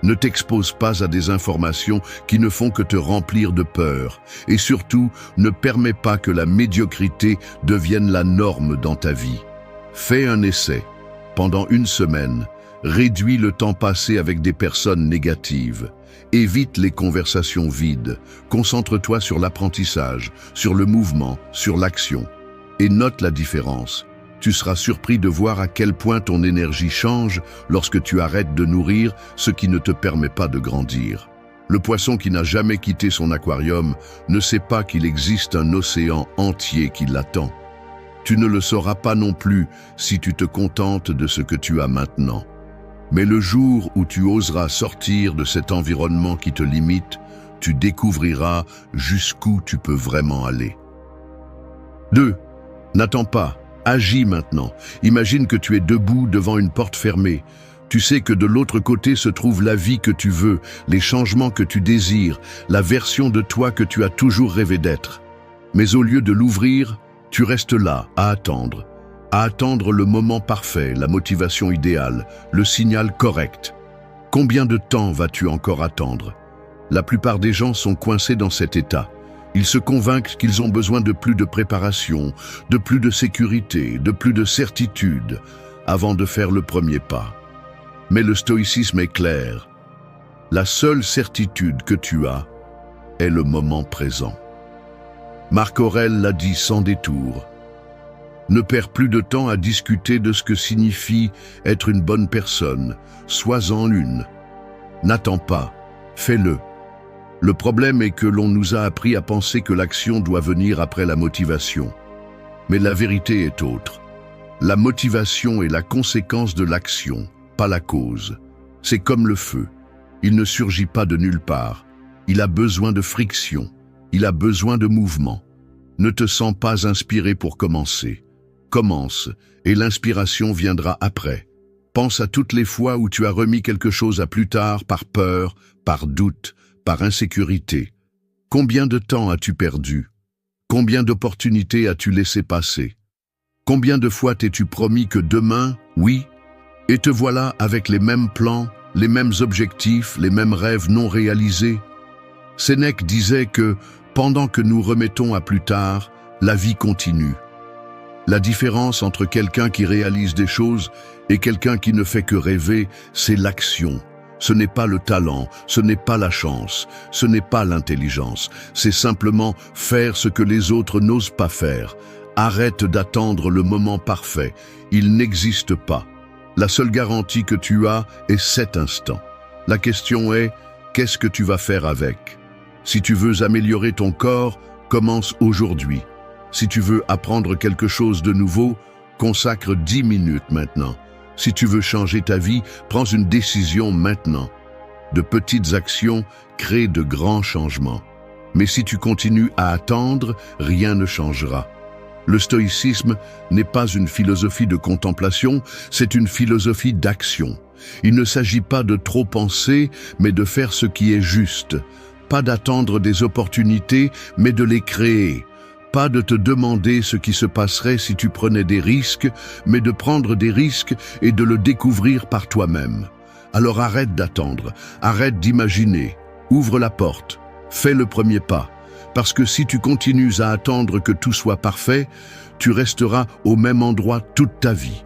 Ne t'expose pas à des informations qui ne font que te remplir de peur. Et surtout, ne permets pas que la médiocrité devienne la norme dans ta vie. Fais un essai. Pendant une semaine, réduis le temps passé avec des personnes négatives. Évite les conversations vides. Concentre-toi sur l'apprentissage, sur le mouvement, sur l'action. Et note la différence. Tu seras surpris de voir à quel point ton énergie change lorsque tu arrêtes de nourrir ce qui ne te permet pas de grandir. Le poisson qui n'a jamais quitté son aquarium ne sait pas qu'il existe un océan entier qui l'attend. Tu ne le sauras pas non plus si tu te contentes de ce que tu as maintenant. Mais le jour où tu oseras sortir de cet environnement qui te limite, tu découvriras jusqu'où tu peux vraiment aller. 2. N'attends pas, agis maintenant. Imagine que tu es debout devant une porte fermée. Tu sais que de l'autre côté se trouve la vie que tu veux, les changements que tu désires, la version de toi que tu as toujours rêvé d'être. Mais au lieu de l'ouvrir, tu restes là, à attendre le moment parfait, la motivation idéale, le signal correct. Combien de temps vas-tu encore attendre? La plupart des gens sont coincés dans cet état. Ils se convainquent qu'ils ont besoin de plus de préparation, de plus de sécurité, de plus de certitude, avant de faire le premier pas. Mais le stoïcisme est clair. La seule certitude que tu as est le moment présent. Marc Aurèle l'a dit sans détour. Ne perds plus de temps à discuter de ce que signifie être une bonne personne. Sois-en une. N'attends pas, fais-le. Le problème est que l'on nous a appris à penser que l'action doit venir après la motivation. Mais la vérité est autre. La motivation est la conséquence de l'action, pas la cause. C'est comme le feu. Il ne surgit pas de nulle part. Il a besoin de friction. Il a besoin de mouvement. Ne te sens pas inspiré pour commencer. Commence, et l'inspiration viendra après. Pense à toutes les fois où tu as remis quelque chose à plus tard par peur, par doute, par insécurité. Combien de temps as-tu perdu? Combien d'opportunités as-tu laissé passer? Combien de fois t'es-tu promis que demain, oui, et te voilà avec les mêmes plans, les mêmes objectifs, les mêmes rêves non réalisés? Sénèque disait que, pendant que nous remettons à plus tard, la vie continue. La différence entre quelqu'un qui réalise des choses et quelqu'un qui ne fait que rêver, c'est l'action. Ce n'est pas le talent, ce n'est pas la chance, ce n'est pas l'intelligence. C'est simplement faire ce que les autres n'osent pas faire. Arrête d'attendre le moment parfait. Il n'existe pas. La seule garantie que tu as est cet instant. La question est, qu'est-ce que tu vas faire avec? Si tu veux améliorer ton corps, commence aujourd'hui. Si tu veux apprendre quelque chose de nouveau, consacre 10 minutes maintenant. Si tu veux changer ta vie, prends une décision maintenant. De petites actions créent de grands changements. Mais si tu continues à attendre, rien ne changera. Le stoïcisme n'est pas une philosophie de contemplation, c'est une philosophie d'action. Il ne s'agit pas de trop penser, mais de faire ce qui est juste. Pas d'attendre des opportunités, mais de les créer. Pas de te demander ce qui se passerait si tu prenais des risques, mais de prendre des risques et de le découvrir par toi-même. Alors arrête d'attendre, arrête d'imaginer, ouvre la porte, fais le premier pas. Parce que si tu continues à attendre que tout soit parfait, tu resteras au même endroit toute ta vie.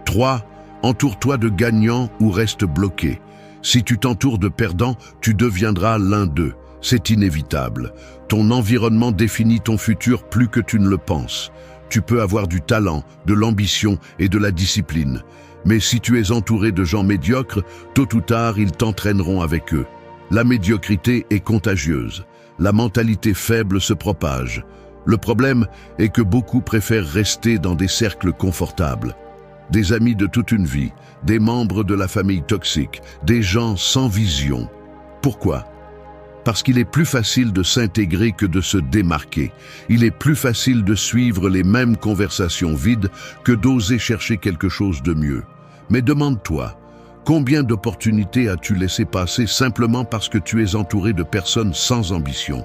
3. Entoure-toi de gagnants ou reste bloqué. Si tu t'entoures de perdants, tu deviendras l'un d'eux. C'est inévitable. Ton environnement définit ton futur plus que tu ne le penses. Tu peux avoir du talent, de l'ambition et de la discipline. Mais si tu es entouré de gens médiocres, tôt ou tard, ils t'entraîneront avec eux. La médiocrité est contagieuse. La mentalité faible se propage. Le problème est que beaucoup préfèrent rester dans des cercles confortables. Des amis de toute une vie, des membres de la famille toxique, des gens sans vision. Pourquoi ? Parce qu'il est plus facile de s'intégrer que de se démarquer. Il est plus facile de suivre les mêmes conversations vides que d'oser chercher quelque chose de mieux. Mais demande-toi, combien d'opportunités as-tu laissé passer simplement parce que tu es entouré de personnes sans ambition ?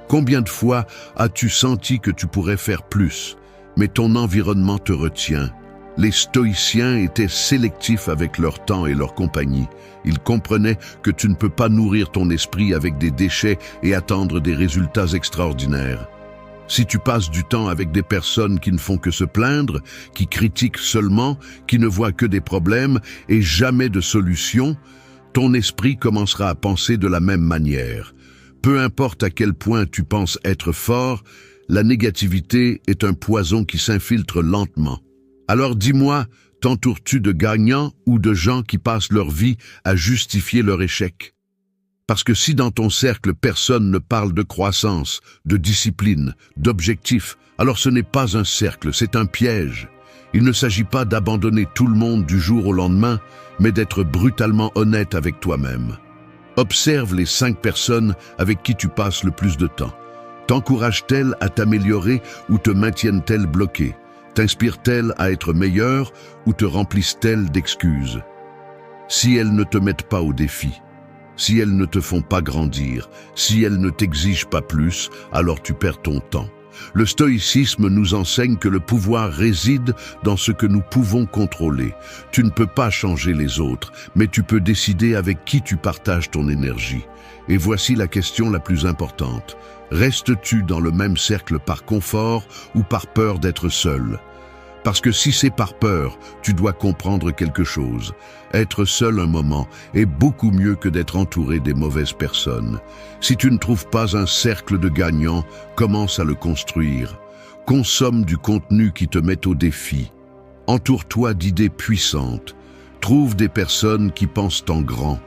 Combien de fois as-tu senti que tu pourrais faire plus, mais ton environnement te retient ? Les stoïciens étaient sélectifs avec leur temps et leur compagnie. Ils comprenaient que tu ne peux pas nourrir ton esprit avec des déchets et attendre des résultats extraordinaires. Si tu passes du temps avec des personnes qui ne font que se plaindre, qui critiquent seulement, qui ne voient que des problèmes et jamais de solutions, ton esprit commencera à penser de la même manière. Peu importe à quel point tu penses être fort, la négativité est un poison qui s'infiltre lentement. Alors dis-moi, t'entoures-tu de gagnants ou de gens qui passent leur vie à justifier leur échec ? Parce que si dans ton cercle personne ne parle de croissance, de discipline, d'objectifs, alors ce n'est pas un cercle, c'est un piège. Il ne s'agit pas d'abandonner tout le monde du jour au lendemain, mais d'être brutalement honnête avec toi-même. Observe les 5 personnes avec qui tu passes le plus de temps. T'encouragent-elles à t'améliorer ou te maintiennent-elles bloqué ? T'inspirent-elles à être meilleure ou te remplissent-elles d'excuses? Si elles ne te mettent pas au défi, si elles ne te font pas grandir, si elles ne t'exigent pas plus, alors tu perds ton temps. Le stoïcisme nous enseigne que le pouvoir réside dans ce que nous pouvons contrôler. Tu ne peux pas changer les autres, mais tu peux décider avec qui tu partages ton énergie. Et voici la question la plus importante. Restes-tu dans le même cercle par confort ou par peur d'être seul ? Parce que si c'est par peur, tu dois comprendre quelque chose. Être seul un moment est beaucoup mieux que d'être entouré des mauvaises personnes. Si tu ne trouves pas un cercle de gagnants, commence à le construire. Consomme du contenu qui te met au défi. Entoure-toi d'idées puissantes. Trouve des personnes qui pensent en grand.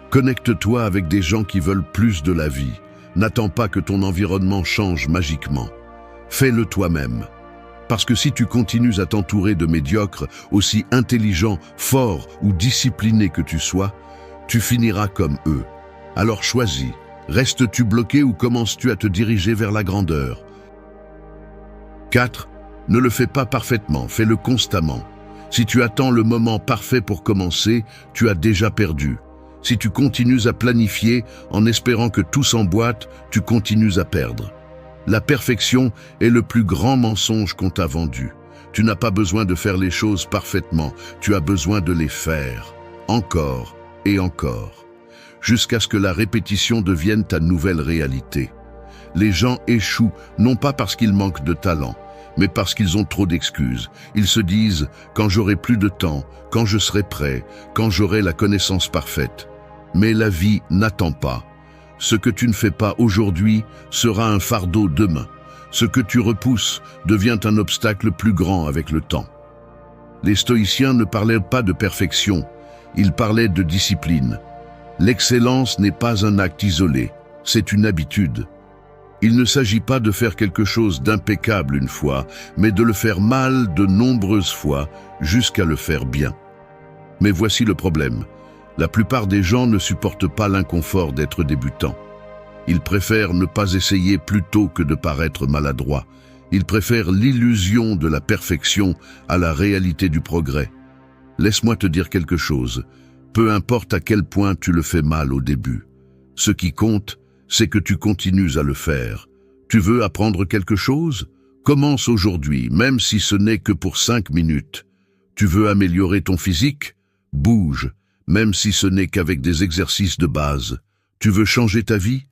Connecte-toi avec des gens qui veulent plus de la vie. N'attends pas que ton environnement change magiquement. Fais-le toi-même. Parce que si tu continues à t'entourer de médiocres, aussi intelligents, forts ou disciplinés que tu sois, tu finiras comme eux. Alors choisis. Restes-tu bloqué ou commences-tu à te diriger vers la grandeur ? 4. Ne le fais pas parfaitement, fais-le constamment. Si tu attends le moment parfait pour commencer, tu as déjà perdu. Si tu continues à planifier en espérant que tout s'emboîte, tu continues à perdre. La perfection est le plus grand mensonge qu'on t'a vendu. Tu n'as pas besoin de faire les choses parfaitement, tu as besoin de les faire, encore et encore, jusqu'à ce que la répétition devienne ta nouvelle réalité. Les gens échouent non pas parce qu'ils manquent de talent, mais parce qu'ils ont trop d'excuses. Ils se disent « quand j'aurai plus de temps, quand je serai prêt, quand j'aurai la connaissance parfaite ». Mais la vie n'attend pas. Ce que tu ne fais pas aujourd'hui sera un fardeau demain. Ce que tu repousses devient un obstacle plus grand avec le temps. Les stoïciens ne parlaient pas de perfection, ils parlaient de discipline. L'excellence n'est pas un acte isolé, c'est une habitude. Il ne s'agit pas de faire quelque chose d'impeccable une fois, mais de le faire mal de nombreuses fois jusqu'à le faire bien. Mais voici le problème. La plupart des gens ne supportent pas l'inconfort d'être débutants. Ils préfèrent ne pas essayer plutôt que de paraître maladroits. Ils préfèrent l'illusion de la perfection à la réalité du progrès. Laisse-moi te dire quelque chose. Peu importe à quel point tu le fais mal au début. Ce qui compte, c'est que tu continues à le faire. Tu veux apprendre quelque chose ? Commence aujourd'hui, même si ce n'est que pour 5 minutes. Tu veux améliorer ton physique ? Bouge, même si ce n'est qu'avec des exercices de base. Tu veux changer ta vie ?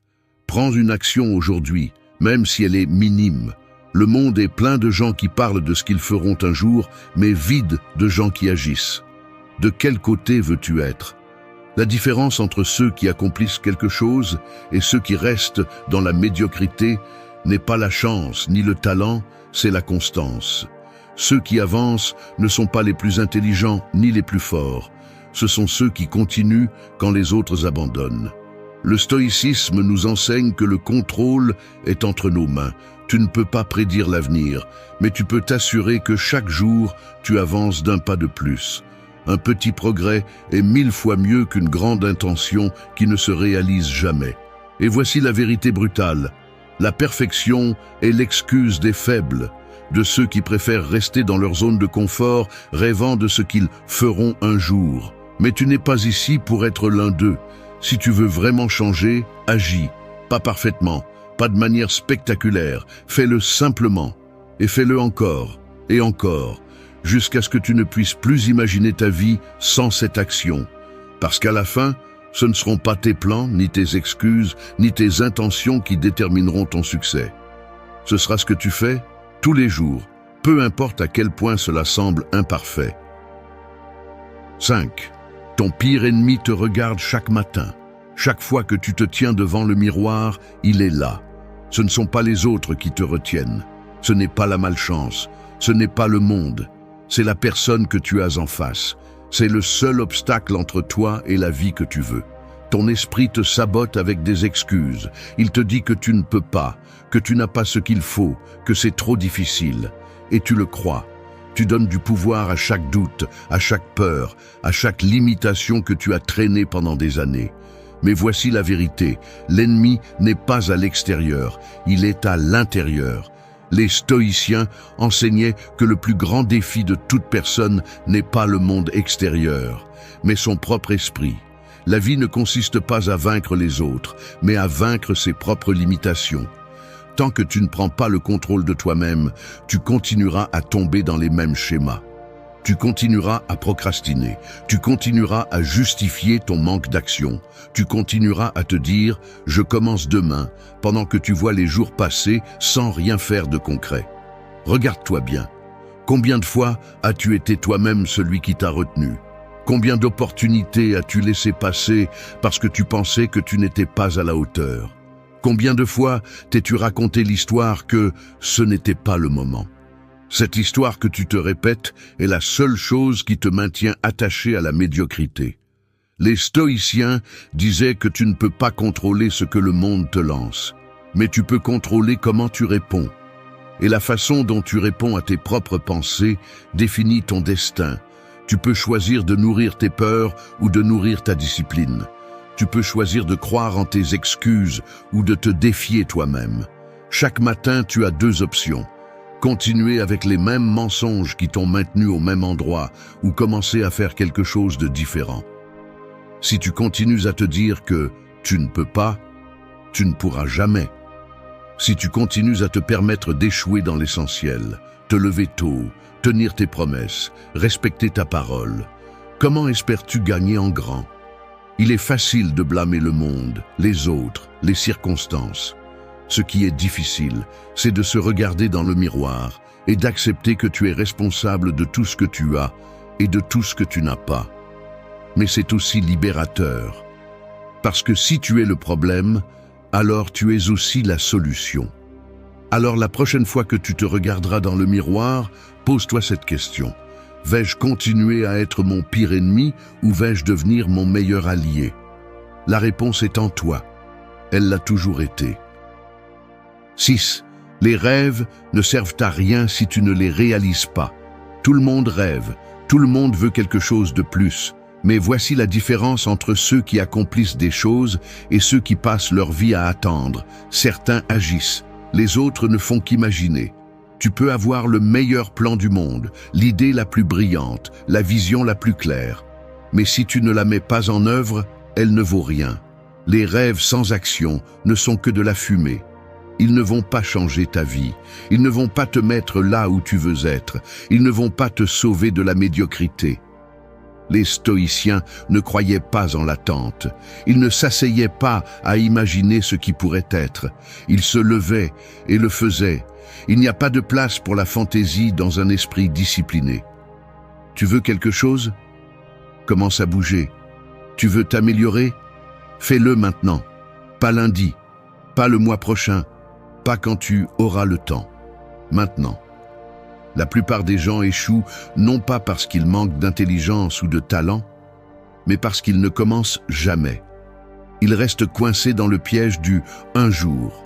Prends une action aujourd'hui, même si elle est minime. Le monde est plein de gens qui parlent de ce qu'ils feront un jour, mais vide de gens qui agissent. De quel côté veux-tu être? La différence entre ceux qui accomplissent quelque chose et ceux qui restent dans la médiocrité n'est pas la chance ni le talent, c'est la constance. Ceux qui avancent ne sont pas les plus intelligents ni les plus forts. Ce sont ceux qui continuent quand les autres abandonnent. Le stoïcisme nous enseigne que le contrôle est entre nos mains. Tu ne peux pas prédire l'avenir, mais tu peux t'assurer que chaque jour, tu avances d'un pas de plus. Un petit progrès est 1000 fois mieux qu'une grande intention qui ne se réalise jamais. Et voici la vérité brutale. La perfection est l'excuse des faibles, de ceux qui préfèrent rester dans leur zone de confort, rêvant de ce qu'ils feront un jour. Mais tu n'es pas ici pour être l'un d'eux. Si tu veux vraiment changer, agis. Pas parfaitement, pas de manière spectaculaire. Fais-le simplement. Et fais-le encore, et encore, jusqu'à ce que tu ne puisses plus imaginer ta vie sans cette action. Parce qu'à la fin, ce ne seront pas tes plans, ni tes excuses, ni tes intentions qui détermineront ton succès. Ce sera ce que tu fais tous les jours, peu importe à quel point cela semble imparfait. 5. Ton pire ennemi te regarde chaque matin. Chaque fois que tu te tiens devant le miroir, il est là. Ce ne sont pas les autres qui te retiennent. Ce n'est pas la malchance. Ce n'est pas le monde. C'est la personne que tu as en face. C'est le seul obstacle entre toi et la vie que tu veux. Ton esprit te sabote avec des excuses. Il te dit que tu ne peux pas, que tu n'as pas ce qu'il faut, que c'est trop difficile. Et tu le crois. Tu donnes du pouvoir à chaque doute, à chaque peur, à chaque limitation que tu as traînée pendant des années. Mais voici la vérité. L'ennemi n'est pas à l'extérieur, il est à l'intérieur. Les stoïciens enseignaient que le plus grand défi de toute personne n'est pas le monde extérieur, mais son propre esprit. La vie ne consiste pas à vaincre les autres, mais à vaincre ses propres limitations. Tant que tu ne prends pas le contrôle de toi-même, tu continueras à tomber dans les mêmes schémas. Tu continueras à procrastiner, tu continueras à justifier ton manque d'action, tu continueras à te dire « je commence demain » pendant que tu vois les jours passer sans rien faire de concret. Regarde-toi bien. Combien de fois as-tu été toi-même celui qui t'a retenu? Combien d'opportunités as-tu laissé passer parce que tu pensais que tu n'étais pas à la hauteur? Combien de fois t'es-tu raconté l'histoire que ce n'était pas le moment? Cette histoire que tu te répètes est la seule chose qui te maintient attaché à la médiocrité. Les stoïciens disaient que tu ne peux pas contrôler ce que le monde te lance, mais tu peux contrôler comment tu réponds. Et la façon dont tu réponds à tes propres pensées définit ton destin. Tu peux choisir de nourrir tes peurs ou de nourrir ta discipline. Tu peux choisir de croire en tes excuses ou de te défier toi-même. Chaque matin, tu as deux options. Continuer avec les mêmes mensonges qui t'ont maintenu au même endroit ou commencer à faire quelque chose de différent. Si tu continues à te dire que tu ne peux pas, tu ne pourras jamais. Si tu continues à te permettre d'échouer dans l'essentiel, te lever tôt, tenir tes promesses, respecter ta parole, comment espères-tu gagner en grand? Il est facile de blâmer le monde, les autres, les circonstances. Ce qui est difficile, c'est de se regarder dans le miroir et d'accepter que tu es responsable de tout ce que tu as et de tout ce que tu n'as pas. Mais c'est aussi libérateur. Parce que si tu es le problème, alors tu es aussi la solution. Alors la prochaine fois que tu te regarderas dans le miroir, pose-toi cette question. Vais-je continuer à être mon pire ennemi ou vais-je devenir mon meilleur allié? La réponse est en toi. Elle l'a toujours été. 6. Les rêves ne servent à rien si tu ne les réalises pas. Tout le monde rêve, tout le monde veut quelque chose de plus. Mais voici la différence entre ceux qui accomplissent des choses et ceux qui passent leur vie à attendre. Certains agissent, les autres ne font qu'imaginer. Tu peux avoir le meilleur plan du monde, l'idée la plus brillante, la vision la plus claire. Mais si tu ne la mets pas en œuvre, elle ne vaut rien. Les rêves sans action ne sont que de la fumée. Ils ne vont pas changer ta vie. Ils ne vont pas te mettre là où tu veux être. Ils ne vont pas te sauver de la médiocrité. Les stoïciens ne croyaient pas en l'attente. Ils ne s'asseyaient pas à imaginer ce qui pourrait être. Ils se levaient et le faisaient. Il n'y a pas de place pour la fantaisie dans un esprit discipliné. Tu veux quelque chose? Commence à bouger. Tu veux t'améliorer? Fais-le maintenant. Pas lundi, pas le mois prochain, pas quand tu auras le temps. Maintenant. La plupart des gens échouent non pas parce qu'ils manquent d'intelligence ou de talent, mais parce qu'ils ne commencent jamais. Ils restent coincés dans le piège du « un jour ».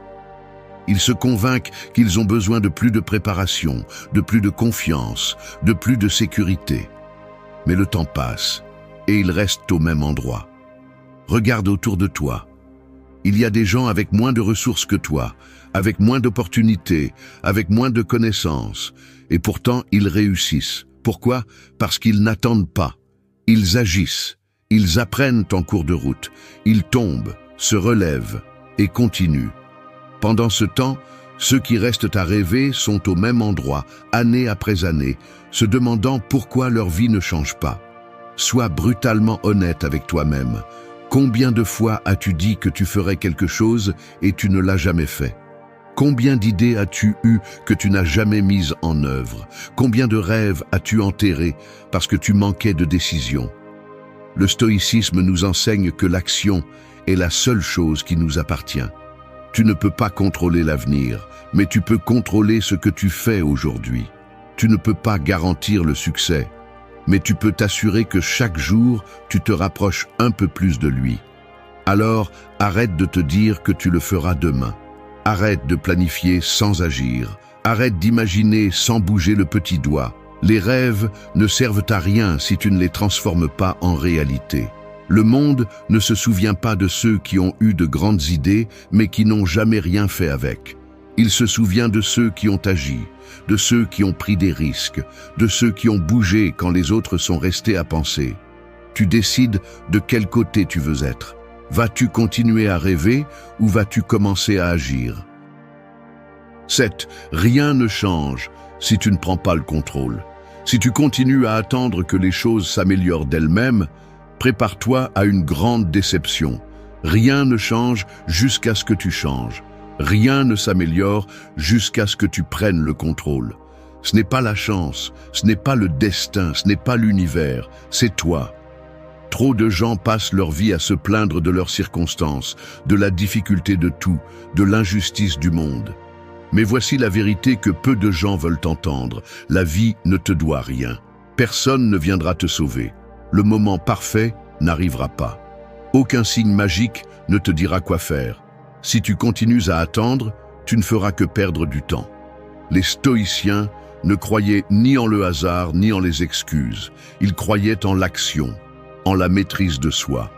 Ils se convainquent qu'ils ont besoin de plus de préparation, de plus de confiance, de plus de sécurité. Mais le temps passe et ils restent au même endroit. Regarde autour de toi. Il y a des gens avec moins de ressources que toi, avec moins d'opportunités, avec moins de connaissances, et pourtant ils réussissent. Pourquoi? Parce qu'ils n'attendent pas. Ils agissent, ils apprennent en cours de route, ils tombent, se relèvent et continuent. Pendant ce temps, ceux qui restent à rêver sont au même endroit, année après année, se demandant pourquoi leur vie ne change pas. Sois brutalement honnête avec toi-même. Combien de fois as-tu dit que tu ferais quelque chose et tu ne l'as jamais fait? Combien d'idées as-tu eues que tu n'as jamais mises en œuvre? Combien de rêves as-tu enterrés parce que tu manquais de décision? Le stoïcisme nous enseigne que l'action est la seule chose qui nous appartient. Tu ne peux pas contrôler l'avenir, mais tu peux contrôler ce que tu fais aujourd'hui. Tu ne peux pas garantir le succès, mais tu peux t'assurer que chaque jour, tu te rapproches un peu plus de lui. Alors, arrête de te dire que tu le feras demain. Arrête de planifier sans agir. Arrête d'imaginer sans bouger le petit doigt. Les rêves ne servent à rien si tu ne les transformes pas en réalité. Le monde ne se souvient pas de ceux qui ont eu de grandes idées, mais qui n'ont jamais rien fait avec. Il se souvient de ceux qui ont agi, de ceux qui ont pris des risques, de ceux qui ont bougé quand les autres sont restés à penser. Tu décides de quel côté tu veux être. Vas-tu continuer à rêver ou vas-tu commencer à agir? 7. Rien ne change si tu ne prends pas le contrôle. Si tu continues à attendre que les choses s'améliorent d'elles-mêmes, prépare-toi à une grande déception. Rien ne change jusqu'à ce que tu changes. Rien ne s'améliore jusqu'à ce que tu prennes le contrôle. Ce n'est pas la chance, ce n'est pas le destin, ce n'est pas l'univers, c'est toi. Trop de gens passent leur vie à se plaindre de leurs circonstances, de la difficulté de tout, de l'injustice du monde. Mais voici la vérité que peu de gens veulent entendre. La vie ne te doit rien. Personne ne viendra te sauver. Le moment parfait n'arrivera pas. Aucun signe magique ne te dira quoi faire. Si tu continues à attendre, tu ne feras que perdre du temps. Les stoïciens ne croyaient ni en le hasard ni en les excuses. Ils croyaient en l'action, en la maîtrise de soi,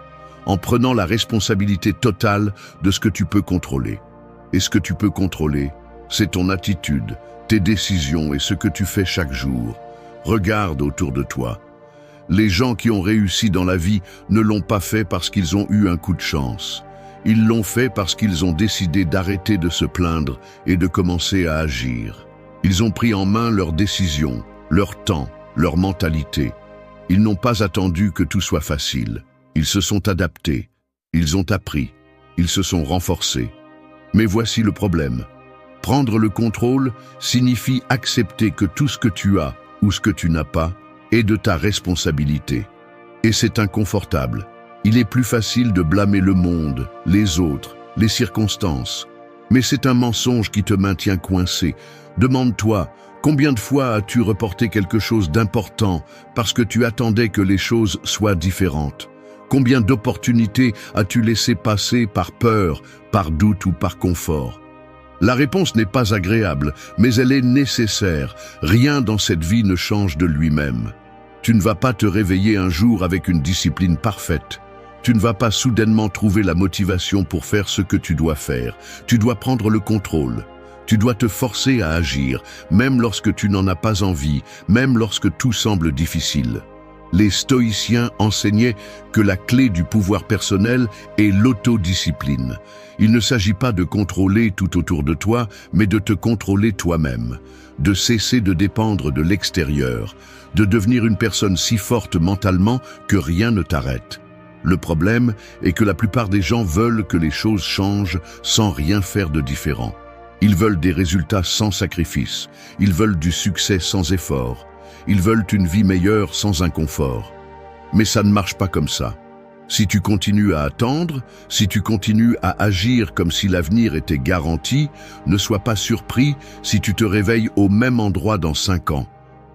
en prenant la responsabilité totale de ce que tu peux contrôler. Et ce que tu peux contrôler, c'est ton attitude, tes décisions et ce que tu fais chaque jour. Regarde autour de toi. Les gens qui ont réussi dans la vie ne l'ont pas fait parce qu'ils ont eu un coup de chance. Ils l'ont fait parce qu'ils ont décidé d'arrêter de se plaindre et de commencer à agir. Ils ont pris en main leurs décisions, leur temps, leur mentalité. Ils n'ont pas attendu que tout soit facile. Ils se sont adaptés. Ils ont appris. Ils se sont renforcés. Mais voici le problème. Prendre le contrôle signifie accepter que tout ce que tu as ou ce que tu n'as pas est de ta responsabilité. Et c'est inconfortable. Il est plus facile de blâmer le monde, les autres, les circonstances. Mais c'est un mensonge qui te maintient coincé. Demande-toi, combien de fois as-tu reporté quelque chose d'important parce que tu attendais que les choses soient différentes? Combien d'opportunités as-tu laissé passer par peur, par doute ou par confort? La réponse n'est pas agréable, mais elle est nécessaire. Rien dans cette vie ne change de lui-même. Tu ne vas pas te réveiller un jour avec une discipline parfaite. Tu ne vas pas soudainement trouver la motivation pour faire ce que tu dois faire. Tu dois prendre le contrôle. Tu dois te forcer à agir, même lorsque tu n'en as pas envie, même lorsque tout semble difficile. Les stoïciens enseignaient que la clé du pouvoir personnel est l'autodiscipline. Il ne s'agit pas de contrôler tout autour de toi, mais de te contrôler toi-même, de cesser de dépendre de l'extérieur, de devenir une personne si forte mentalement que rien ne t'arrête. Le problème est que la plupart des gens veulent que les choses changent sans rien faire de différent. Ils veulent des résultats sans sacrifice, ils veulent du succès sans effort, ils veulent une vie meilleure sans inconfort. Mais ça ne marche pas comme ça. Si tu continues à attendre, si tu continues à agir comme si l'avenir était garanti, ne sois pas surpris si tu te réveilles au même endroit dans 5 ans,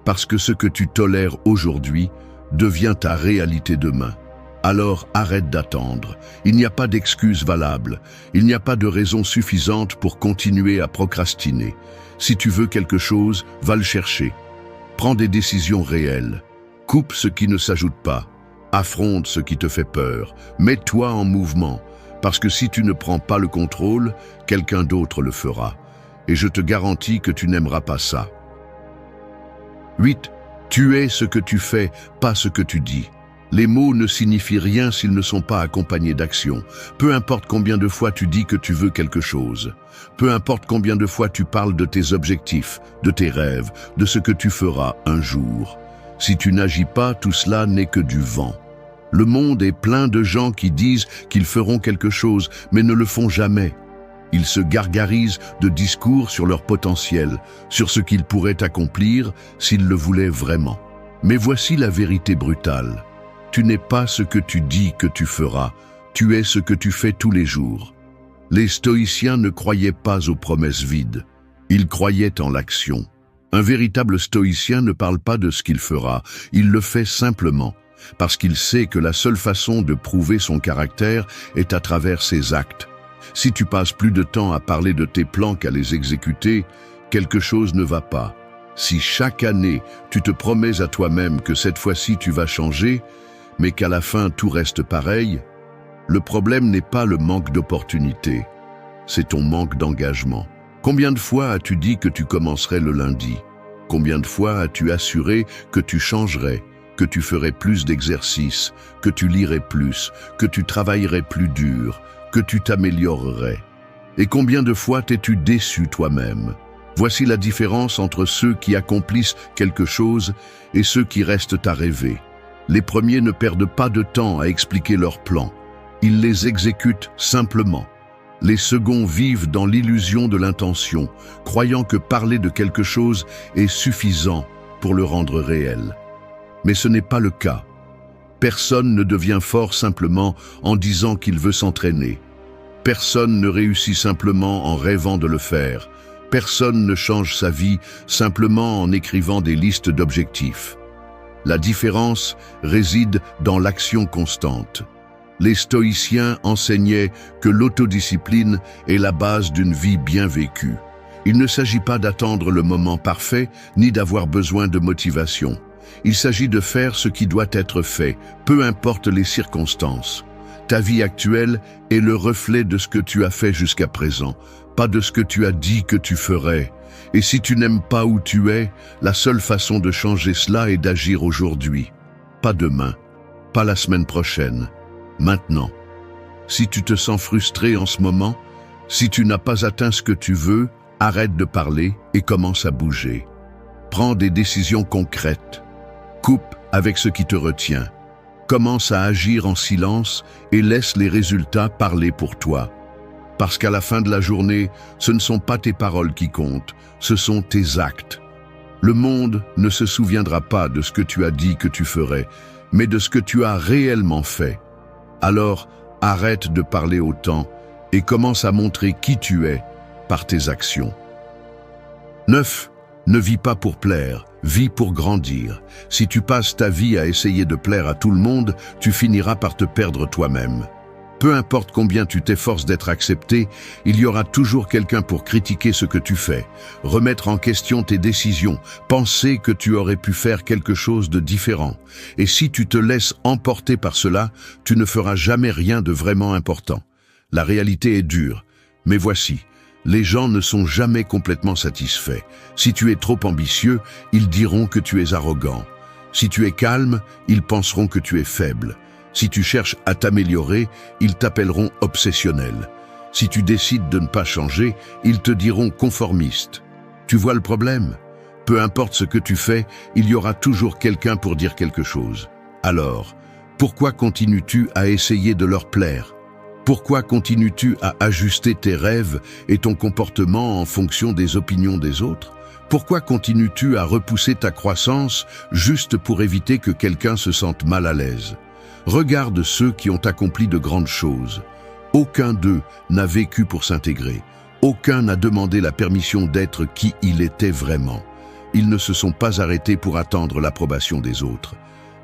parce que ce que tu tolères aujourd'hui devient ta réalité demain. Alors arrête d'attendre. Il n'y a pas d'excuse valable. Il n'y a pas de raison suffisante pour continuer à procrastiner. Si tu veux quelque chose, va le chercher. Prends des décisions réelles. Coupe ce qui ne s'ajoute pas. Affronte ce qui te fait peur. Mets-toi en mouvement. Parce que si tu ne prends pas le contrôle, quelqu'un d'autre le fera. Et je te garantis que tu n'aimeras pas ça. 8. Tu es ce que tu fais, pas ce que tu dis. Les mots ne signifient rien s'ils ne sont pas accompagnés d'action. Peu importe combien de fois tu dis que tu veux quelque chose. Peu importe combien de fois tu parles de tes objectifs, de tes rêves, de ce que tu feras un jour. Si tu n'agis pas, tout cela n'est que du vent. Le monde est plein de gens qui disent qu'ils feront quelque chose, mais ne le font jamais. Ils se gargarisent de discours sur leur potentiel, sur ce qu'ils pourraient accomplir s'ils le voulaient vraiment. Mais voici la vérité brutale. Tu n'es pas ce que tu dis que tu feras, tu es ce que tu fais tous les jours. Les stoïciens ne croyaient pas aux promesses vides, ils croyaient en l'action. Un véritable stoïcien ne parle pas de ce qu'il fera, il le fait simplement, parce qu'il sait que la seule façon de prouver son caractère est à travers ses actes. Si tu passes plus de temps à parler de tes plans qu'à les exécuter, quelque chose ne va pas. Si chaque année, tu te promets à toi-même que cette fois-ci tu vas changer, mais qu'à la fin tout reste pareil, le problème n'est pas le manque d'opportunité, c'est ton manque d'engagement. Combien de fois as-tu dit que tu commencerais le lundi? Combien de fois as-tu assuré que tu changerais, que tu ferais plus d'exercices, que tu lirais plus, que tu travaillerais plus dur, que tu t'améliorerais? Et combien de fois t'es-tu déçu toi-même? Voici la différence entre ceux qui accomplissent quelque chose et ceux qui restent à rêver. Les premiers ne perdent pas de temps à expliquer leurs plans. Ils les exécutent simplement. Les seconds vivent dans l'illusion de l'intention, croyant que parler de quelque chose est suffisant pour le rendre réel. Mais ce n'est pas le cas. Personne ne devient fort simplement en disant qu'il veut s'entraîner. Personne ne réussit simplement en rêvant de le faire. Personne ne change sa vie simplement en écrivant des listes d'objectifs. La différence réside dans l'action constante. Les stoïciens enseignaient que l'autodiscipline est la base d'une vie bien vécue. Il ne s'agit pas d'attendre le moment parfait, ni d'avoir besoin de motivation. Il s'agit de faire ce qui doit être fait, peu importe les circonstances. Ta vie actuelle est le reflet de ce que tu as fait jusqu'à présent, pas de ce que tu as dit que tu ferais. Et si tu n'aimes pas où tu es, la seule façon de changer cela est d'agir aujourd'hui. Pas demain, pas la semaine prochaine, maintenant. Si tu te sens frustré en ce moment, si tu n'as pas atteint ce que tu veux, arrête de parler et commence à bouger. Prends des décisions concrètes. Coupe avec ce qui te retient. Commence à agir en silence et laisse les résultats parler pour toi. Parce qu'à la fin de la journée, ce ne sont pas tes paroles qui comptent, ce sont tes actes. Le monde ne se souviendra pas de ce que tu as dit que tu ferais, mais de ce que tu as réellement fait. Alors, arrête de parler autant et commence à montrer qui tu es par tes actions. 9. Ne vis pas pour plaire, vis pour grandir. Si tu passes ta vie à essayer de plaire à tout le monde, tu finiras par te perdre toi-même. Peu importe combien tu t'efforces d'être accepté, il y aura toujours quelqu'un pour critiquer ce que tu fais, remettre en question tes décisions, penser que tu aurais pu faire quelque chose de différent. Et si tu te laisses emporter par cela, tu ne feras jamais rien de vraiment important. La réalité est dure, mais voici, les gens ne sont jamais complètement satisfaits. Si tu es trop ambitieux, ils diront que tu es arrogant. Si tu es calme, ils penseront que tu es faible. Si tu cherches à t'améliorer, ils t'appelleront obsessionnel. Si tu décides de ne pas changer, ils te diront conformiste. Tu vois le problème? Peu importe ce que tu fais, il y aura toujours quelqu'un pour dire quelque chose. Alors, pourquoi continues-tu à essayer de leur plaire? Pourquoi continues-tu à ajuster tes rêves et ton comportement en fonction des opinions des autres? Pourquoi continues-tu à repousser ta croissance juste pour éviter que quelqu'un se sente mal à l'aise? Regarde ceux qui ont accompli de grandes choses. Aucun d'eux n'a vécu pour s'intégrer. Aucun n'a demandé la permission d'être qui il était vraiment. Ils ne se sont pas arrêtés pour attendre l'approbation des autres.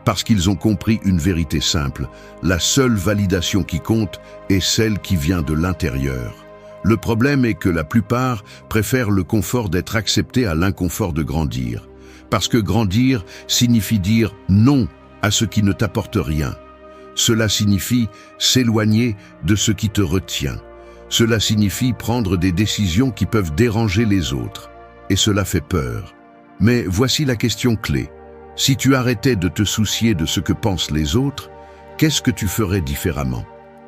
Parce qu'ils ont compris une vérité simple, la seule validation qui compte est celle qui vient de l'intérieur. Le problème est que la plupart préfèrent le confort d'être acceptés à l'inconfort de grandir. Parce que grandir signifie dire non à ce qui ne t'apporte rien. Cela signifie s'éloigner de ce qui te retient. Cela signifie prendre des décisions qui peuvent déranger les autres. Et cela fait peur. Mais voici la question clé. Si tu arrêtais de te soucier de ce que pensent les autres, qu'est-ce que tu ferais différemment?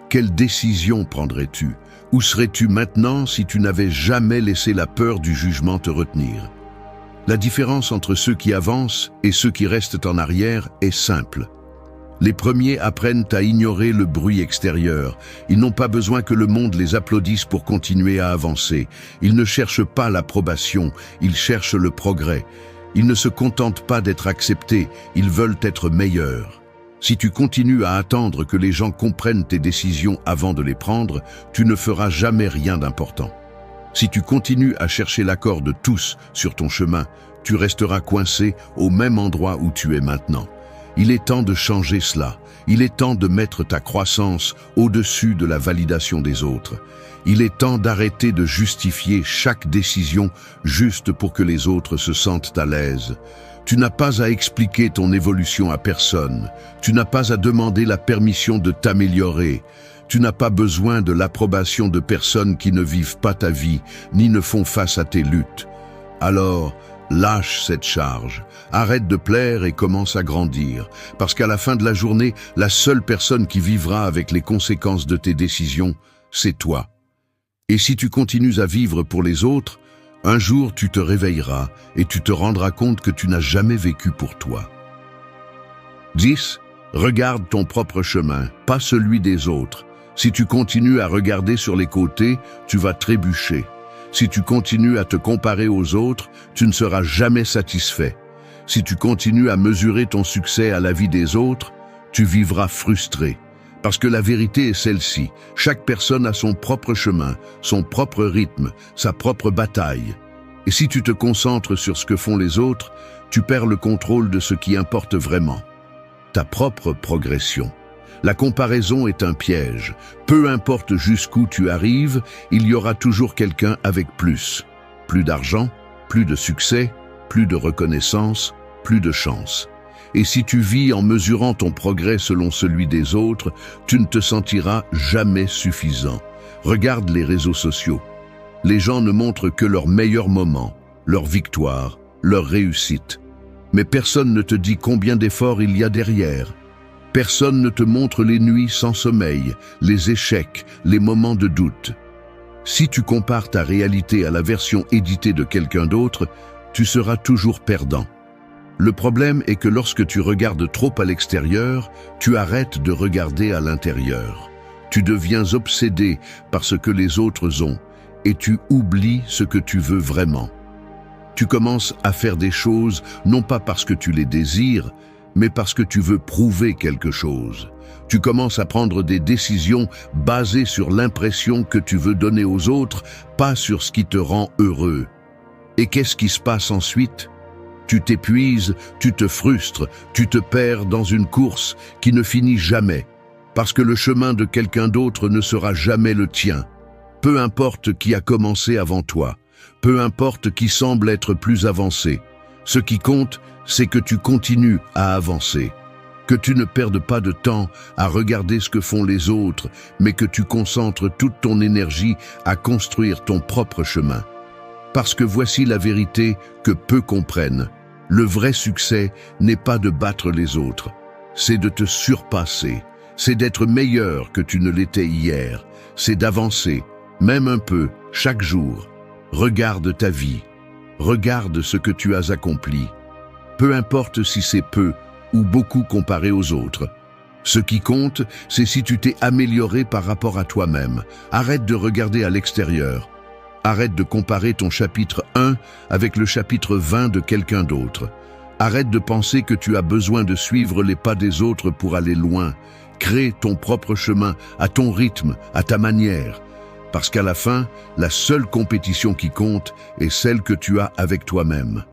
Quelle décision prendrais-tu? Où serais-tu maintenant si tu n'avais jamais laissé la peur du jugement te retenir? La différence entre ceux qui avancent et ceux qui restent en arrière est simple. Les premiers apprennent à ignorer le bruit extérieur. Ils n'ont pas besoin que le monde les applaudisse pour continuer à avancer. Ils ne cherchent pas l'approbation, ils cherchent le progrès. Ils ne se contentent pas d'être acceptés, ils veulent être meilleurs. Si tu continues à attendre que les gens comprennent tes décisions avant de les prendre, tu ne feras jamais rien d'important. Si tu continues à chercher l'accord de tous sur ton chemin, tu resteras coincé au même endroit où tu es maintenant. Il est temps de changer cela. Il est temps de mettre ta croissance au-dessus de la validation des autres. Il est temps d'arrêter de justifier chaque décision juste pour que les autres se sentent à l'aise. Tu n'as pas à expliquer ton évolution à personne. Tu n'as pas à demander la permission de t'améliorer. Tu n'as pas besoin de l'approbation de personnes qui ne vivent pas ta vie, ni ne font face à tes luttes. Alors, lâche cette charge, arrête de plaire et commence à grandir, parce qu'à la fin de la journée, la seule personne qui vivra avec les conséquences de tes décisions, c'est toi. Et si tu continues à vivre pour les autres, un jour tu te réveilleras et tu te rendras compte que tu n'as jamais vécu pour toi. 10. Regarde ton propre chemin, pas celui des autres. Si tu continues à regarder sur les côtés, tu vas trébucher. Si tu continues à te comparer aux autres, tu ne seras jamais satisfait. Si tu continues à mesurer ton succès à la vie des autres, tu vivras frustré. Parce que la vérité est celle-ci. Chaque personne a son propre chemin, son propre rythme, sa propre bataille. Et si tu te concentres sur ce que font les autres, tu perds le contrôle de ce qui importe vraiment. Ta propre progression. La comparaison est un piège. Peu importe jusqu'où tu arrives, il y aura toujours quelqu'un avec plus. Plus d'argent, plus de succès, plus de reconnaissance, plus de chance. Et si tu vis en mesurant ton progrès selon celui des autres, tu ne te sentiras jamais suffisant. Regarde les réseaux sociaux. Les gens ne montrent que leurs meilleurs moments, leurs victoires, leurs réussites. Mais personne ne te dit combien d'efforts il y a derrière. Personne ne te montre les nuits sans sommeil, les échecs, les moments de doute. Si tu compares ta réalité à la version éditée de quelqu'un d'autre, tu seras toujours perdant. Le problème est que lorsque tu regardes trop à l'extérieur, tu arrêtes de regarder à l'intérieur. Tu deviens obsédé par ce que les autres ont et tu oublies ce que tu veux vraiment. Tu commences à faire des choses non pas parce que tu les désires, mais parce que tu veux prouver quelque chose. Tu commences à prendre des décisions basées sur l'impression que tu veux donner aux autres, pas sur ce qui te rend heureux. Et qu'est-ce qui se passe ensuite? Tu t'épuises, tu te frustres, tu te perds dans une course qui ne finit jamais, parce que le chemin de quelqu'un d'autre ne sera jamais le tien. Peu importe qui a commencé avant toi, peu importe qui semble être plus avancé. Ce qui compte, c'est que tu continues à avancer, que tu ne perdes pas de temps à regarder ce que font les autres, mais que tu concentres toute ton énergie à construire ton propre chemin. Parce que voici la vérité que peu comprennent. Le vrai succès n'est pas de battre les autres, c'est de te surpasser, c'est d'être meilleur que tu ne l'étais hier, c'est d'avancer, même un peu, chaque jour. Regarde ta vie, regarde ce que tu as accompli. Peu importe si c'est peu ou beaucoup comparé aux autres. Ce qui compte, c'est si tu t'es amélioré par rapport à toi-même. Arrête de regarder à l'extérieur. Arrête de comparer ton chapitre 1 avec le chapitre 20 de quelqu'un d'autre. Arrête de penser que tu as besoin de suivre les pas des autres pour aller loin. Crée ton propre chemin, à ton rythme, à ta manière. Parce qu'à la fin, la seule compétition qui compte est celle que tu as avec toi-même.